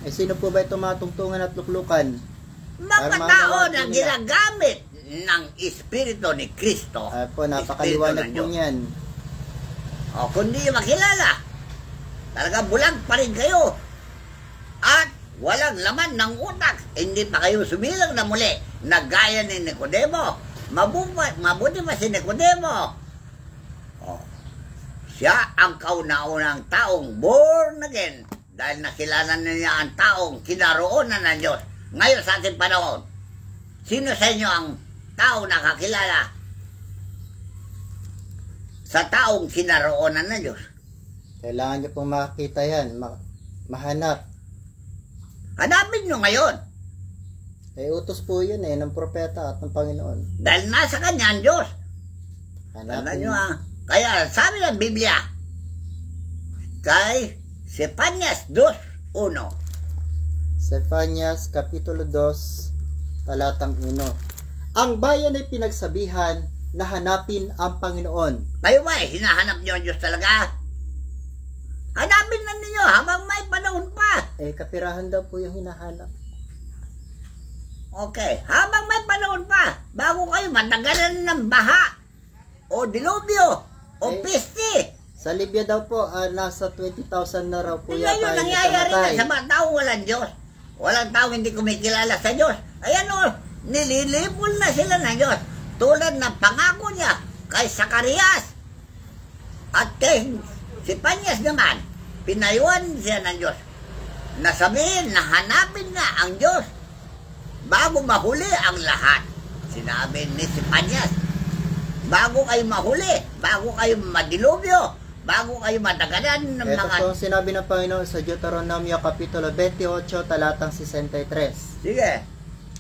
Sino po ba itong mga tungtungan at luklukan? Mga tao na ginagamit ng Espiritu ni Kristo. Po, napakaliwanag po niyan. Kung di makilala, talaga bulag pa rin kayo. At walang laman ng utak. Hindi pa kayo sumilang na muli na gaya ni Nicodemo. Mabuti pa si Nicodemo. Siya ang kauna-unang taong born again dahil nakilala na niya ang taong kinaroonan ng Diyos. Ngayon sa ating panahon, sino sa inyo ang taong nakakilala sa taong kinaroonan ng Diyos? Kailangan nyo pong makita yan, mahanap. Hanapin nyo ngayon. Utos po yun ng propeta at ng Panginoon. Dahil nasa kanya ang Diyos. Tandaan nyo ha. Kaya sabi ng Biblia, kay Sepanias 2:1. Zephanias Kapitulo 2, talatang 1. Ang bayan ay pinagsabihan na hanapin ang Panginoon. Kayo ba hinahanap nyo ang Diyos talaga? Hanapin na ninyo habang may panahon pa. Kapirahan daw po yung hinahanap. Okay, habang may panahon pa, bago kayo matagalan ng baha, o dilubyo, o peste. Sa Libya daw po, nasa 20,000 na raw po Hindi yata yun yung nangyayari namatay. na sa mga tao walang Diyos. Walang tao hindi kumikilala sa Diyos. Ayan o, nililipol na sila ng Diyos. Tulad ng pangako niya kay Zacarias. At kay si Panyas naman, pinayuan siya ng Diyos. Nasabihin na hanapin nga ang Diyos bago mahuli ang lahat. Sinabi ni si Panyas, bago kayo mahuli, bago kayo madilubyo, bago kayo madaganan ng Ito mga... po ang sinabi ng Panginoon sa Deuteronomio Kapitulo 28, talatang 63. Sige.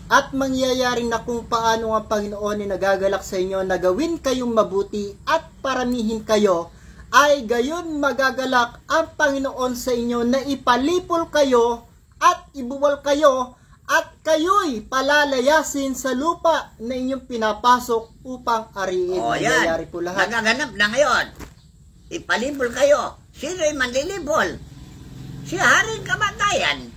At mangyayari na kung paano ang Panginoon ay nagagalak sa inyo na gawin kayong mabuti at paramihin kayo, ay gayon magagalak ang Panginoon sa inyo na ipalipol kayo at ibuwal kayo at kayo'y palalayasin sa lupa na inyong pinapasok upang ariin. O Nangyayari yan, po lahat. nagaganap na ngayon. Ipalipol kayo. Sino'y manlilipol? Si Haring Kamatayan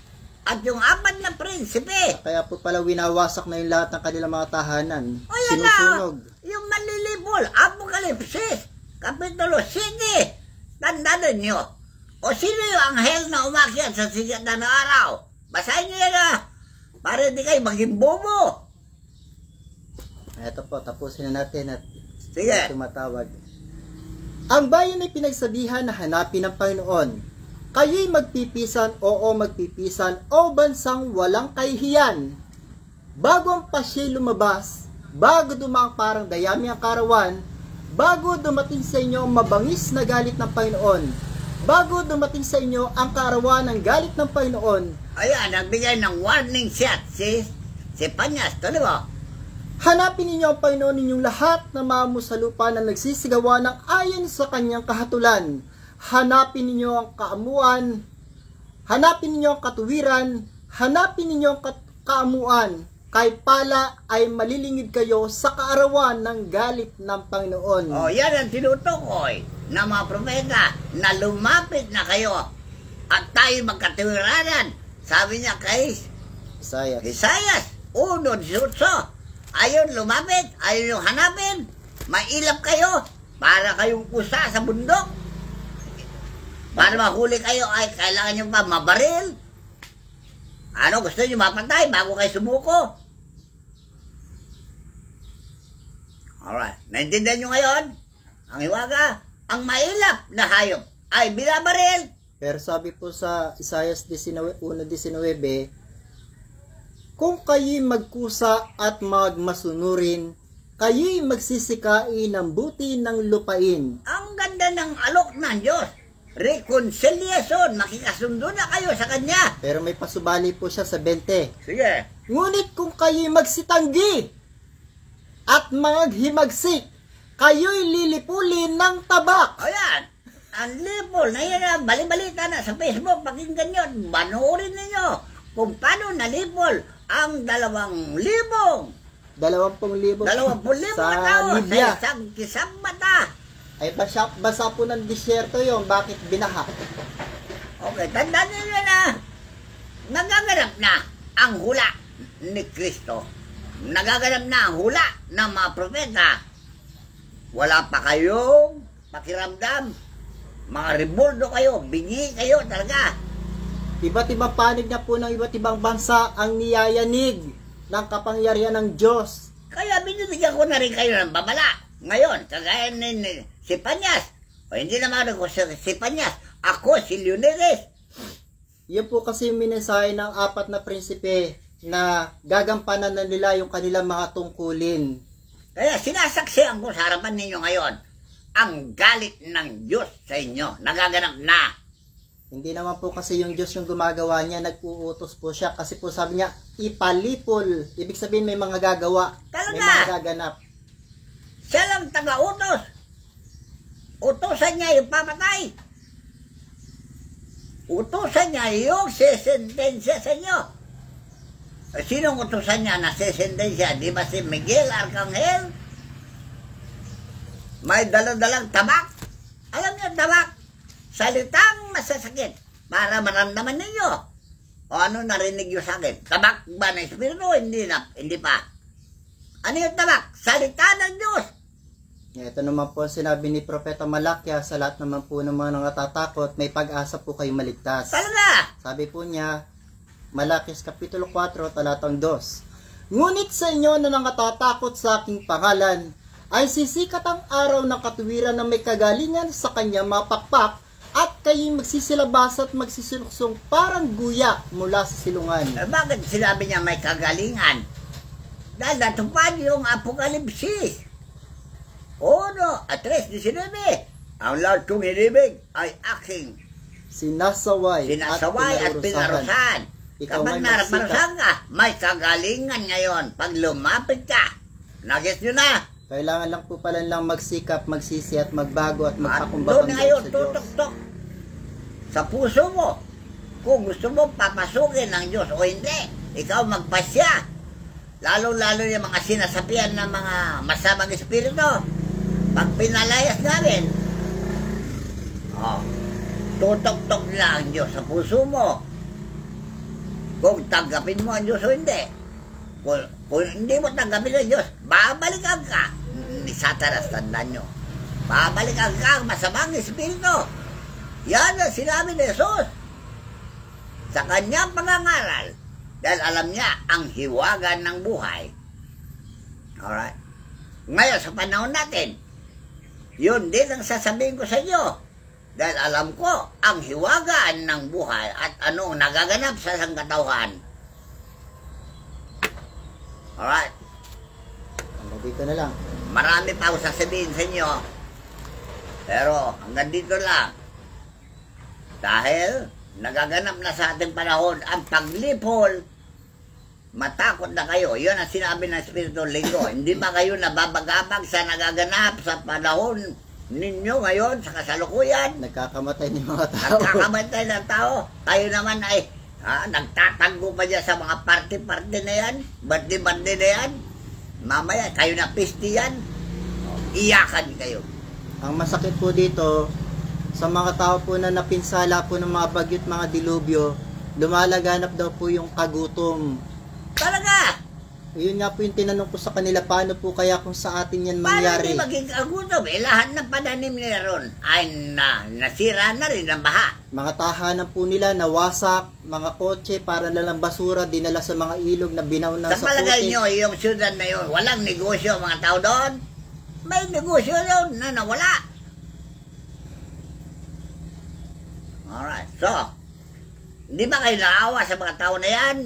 at yung apat na prinsipe. Kaya po pala winawasak na yung lahat ng kanilang mga tahanan. O yan na, Sinusunog. yung manlilipol. Apokalipsis, Kapitulo 7. Tandaan nyo. O sino yung anghel na umakyat sa sigat na araw? Basahin nyo yan na. Para hindi kayo maging bobo. Ito po, tapusin na natin at Sige. tumatawag. Ang bayan ay pinagsabihan na hanapin ng Panginoon. Kayo'y magpipisan, oo magpipisan, o bansang walang kahihiyan. Bago ang pasya'y lumabas, bago dumaang parang dayami ang karawan, bago dumating sa inyo ang mabangis na galit ng Panginoon, bago dumating sa inyo ang karawan ng galit ng Panginoon, Ayan, nagbigay ng warning shot si Panyas. Tuloy mo. hanapin ninyo ang Panginoon ninyong lahat na mamo sa lupa na nagsisigawa ng ayon sa kanyang kahatulan. Hanapin ninyo ang kaamuan, hanapin ninyo ang katuwiran, hanapin ninyo ang kaamuan. Kay pala ay malilingid kayo sa kaarawan ng galit ng Panginoon. O, yan ang tinutukoy ng mga propeta na lumapit na kayo at tayo magkatiwiranan. Sabi niya kay Isaias 1:18. Ayun lumapit, ayun yung hanapin, mailap kayo para kayong kusa sa bundok. Para mahuli kayo ay kailangan nyo pa mabaril. Ano gusto nyo mapatay bago kayo sumuko? Alright, naintindihan nyo ngayon? Ang hiwaga, ang mailap na hayop ay binabaril. Pero sabi po sa Isaias 1:19, kung kayo'y magkusa at magmasunurin, kayo'y magsisikain ng buti ng lupain. Ang ganda ng alok ng Diyos. Reconciliation. Makikasundo na kayo sa Kanya. Pero may pasubali po siya sa 20. Sige. Ngunit kung kayo'y magsitanggi at maghimagsik, kayo'y lilipulin ng tabak. Ayan. Ang lipol na yan, balibalita na sa Facebook. Pakinggan nyo. Manoorin ninyo kung paano nalipol ang 2,000. 20,000 20,000 sa na tao Libya. sa isang kisang mata. Ay basa po ng disyerto yung bakit binaha. Okay, tandaan ninyo na nagaganap na ang hula ni Kristo. Nagaganap na ang hula ng mga propeta. Wala pa kayong pakiramdam. Mga reboldo kayo, bingi kayo talaga. Iba't ibang panig na po ng iba't ibang bansa ang niyayanig ng kapangyarihan ng Diyos. Kaya binibigyan ko na rin kayo ng babala. Ngayon, kagaya ni si Panyas. O hindi naman ako si Panyas. Ako si Leonides. Yun po kasi yung mensahe ng 4 na prinsipe na gagampanan na nila yung kanilang mga tungkulin. Kaya sinasaksihan ko sa harapan ninyo ngayon ang galit ng Diyos sa inyo. Nagaganap na. Hindi naman po kasi yung Diyos yung gumagawa niya, nag-uutos po siya. Kasi po sabi niya, ipalipol. Ibig sabihin may mga gagawa, Talaga? may mga gaganap. Siya lang taga-utos. Utosan niya yung papatay. Utosan niya yung sesentensya sa inyo. Sinong utosan niya na sesentensya? Di ba si Miguel Arcangel? May daladalang tabak. Alam niyo tabak? Salitang masasakit para maramdaman ninyo. O ano narinig niyo sa akin? Tabak ba na espiritu? Hindi pa. Ano yung tabak? Salita ng Diyos. Ito naman po ang sinabi ni Propeta Malakya, sa lahat naman po ng mga natatakot, may pag-asa po kayo maligtas. Talaga! Sabi po niya, Malakyas Kapitulo 4, talatang 2. Ngunit sa inyo na nangatatakot sa aking pangalan, ay sisikat ang araw ng katuwiran na may kagalingan sa kanya mapakpak, at kayo'y magsisilabas at magsisiluksong parang guya mula sa silungan. Bakit sinabi niya may kagalingan? Dahil natupad yung Apokalipsis. 1:3-19. Ang lahat kong inibig ay aking Sinasaway at pinarusahan. Kapag naraparusahan ka, may kagalingan ngayon. Pag lumapit ka, nagets nyo na. Kailangan lang po pala lang magsikap, magsisi at magbago at Doon magpakumbabang ngayon, sa Diyos. tutok-tok sa puso mo. Kung gusto mo papasukin ng Diyos o hindi, ikaw magpasya. Lalo-lalo yung mga sinasapian ng mga masamang espiritu. Pag pinalayas namin, tutok-tok na ang Diyos sa puso mo. Kung tanggapin mo ang Diyos o hindi. Kung hindi mo tanggapin ang Diyos, babalikan ka ni Satanas, tandaan nyo. Babalikan ka ang masamang espiritu. Yan ang sinabi ni Jesus sa kanyang pangangaral, dahil alam niya ang hiwagan ng buhay. Alright? Ngayon, sa panahon natin, yun din ang sasabihin ko sa inyo, dahil alam ko ang hiwagaan ng buhay at anong nagaganap sa sangkatauhan. Alright? Dito na lang. Marami pa ako sasabihin sa inyo, pero hanggang dito lang. Dahil nagaganap na sa ating panahon ang paglipol, matakot na kayo. Yun ang sinabi ng Espiritu Linggo. Hindi ba kayo nababagabag sa nagaganap sa panahon ninyo ngayon, sa kasalukuyan? Nagkakamatay ng mga tao. Nagkakamatay ng tao. Kayo naman ay nagtatanggo pa dyan sa mga party-party na yan, birthday-birthday na yan. Mamaya, kayo na pisti yan. Iyakan kayo. Ang masakit po dito, sa mga tao po na napinsala po ng mga bagyo at mga dilubyo, lumalaganap daw po yung kagutom. Talaga! Yun nga po yung tinanong ko sa kanila, paano po kaya kung sa atin yan mangyari? Paano hindi maging kagutom? Lahat ng pananim nila ron ay nasira na rin ng baha. Mga tahanan po nila nawasak, mga kotse para lang basura, dinala sa mga ilog na binaw na Sa sa palagay putik. nyo, yung syudad na yun, walang negosyo mga tao doon? May negosyo yun na nawala. Alright, so, hindi ba kayo naawa sa mga tao na yan?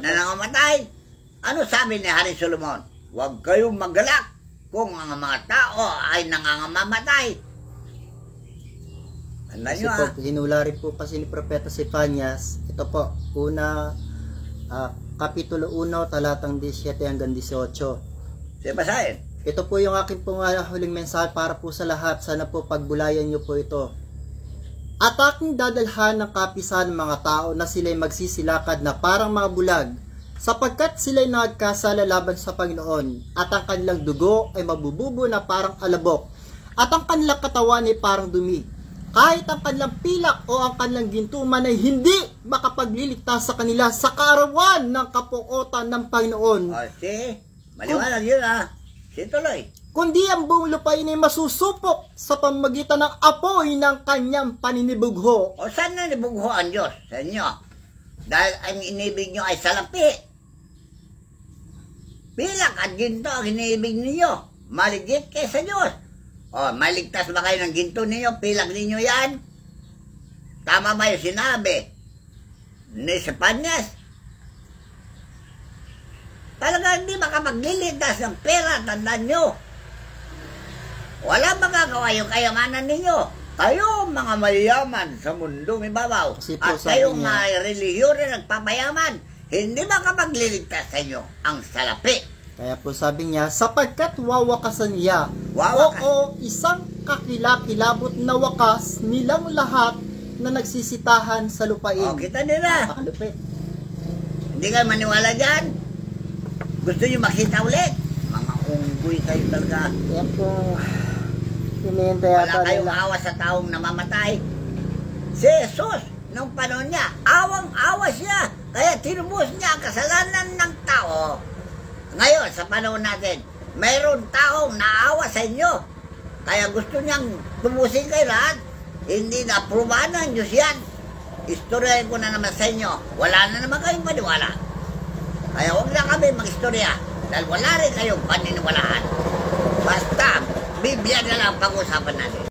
Na nangamatay? Ano sabi ni Hari Solomon? Huwag kayong magalak kung ang mga tao ay nangangamamatay. Tandaan Kasi nyo po, hinula rin po kasi ni Propeta Sefanias, ito po, Kapitulo 1, talatang 17 hanggang 18. Sige, basahin. Ito po yung aking pong huling mensahe para po sa lahat. Sana po pagbulayan nyo po ito. At aking dadalhan ng kapisahan ng mga tao na sila'y magsisilakad na parang mga bulag, sapagkat sila'y nagkasala laban sa Panginoon, at ang kanilang dugo ay mabububo na parang alabok, at ang kanilang katawan ay parang dumi. Kahit ang kanilang pilak o ang kanilang gintuman ay hindi makapagliligtas sa kanila sa kaarawan ng kapuotan ng Panginoon. See? Maliwanag yun Situloy. Kundi ang buong lupain ay masusupok sa pamagitan ng apoy ng kanyang paninibugho. O saan na nibugho ang Diyos sa inyo? Dahil ang inibig nyo ay salapi. Pilak at ginto ang inibig ninyo. Maligit kayo sa Diyos. O, maligtas ba kayo ng ginto ninyo? Pilak ninyo yan? Tama ba yung sinabi ni Sefanias? Talaga hindi makapagliligtas ng pera, tandaan nyo. Wala magagawa yung kayamanan ninyo. Kayo mga mayayaman sa mundong ibabaw. At kayong mga relihiyon na nagpapayaman, hindi makapagliligtas sa inyo ang salapi. Kaya po sabi niya, sapagkat wawakasan niya. Wawakas. Oo, isang kakilakilabot na wakas nilang lahat na nagsisitahan sa lupain. O, kita nila. Napakalupit. Hindi kayo maniwala dyan. Gusto nyo makita ulit? Mga unggoy kayo talaga. Yan po. Hinihintay Wala kayong awa sa taong namamatay. Si Jesus, nung panahon niya, awang-awa siya. Kaya tinubos niya ang kasalanan ng tao. Ngayon, sa panahon natin, mayroon taong naawa sa inyo. Kaya gusto niyang tumusin kayo lahat. Hindi na aprobahan ng Diyos yan. Istoryahin ko na naman sa inyo. Wala na naman kayong maniwala. Kaya huwag na kami mag-istorya. Dahil wala rin kayong paniniwalaan. Basta, Biblia na lang pag-usapan natin.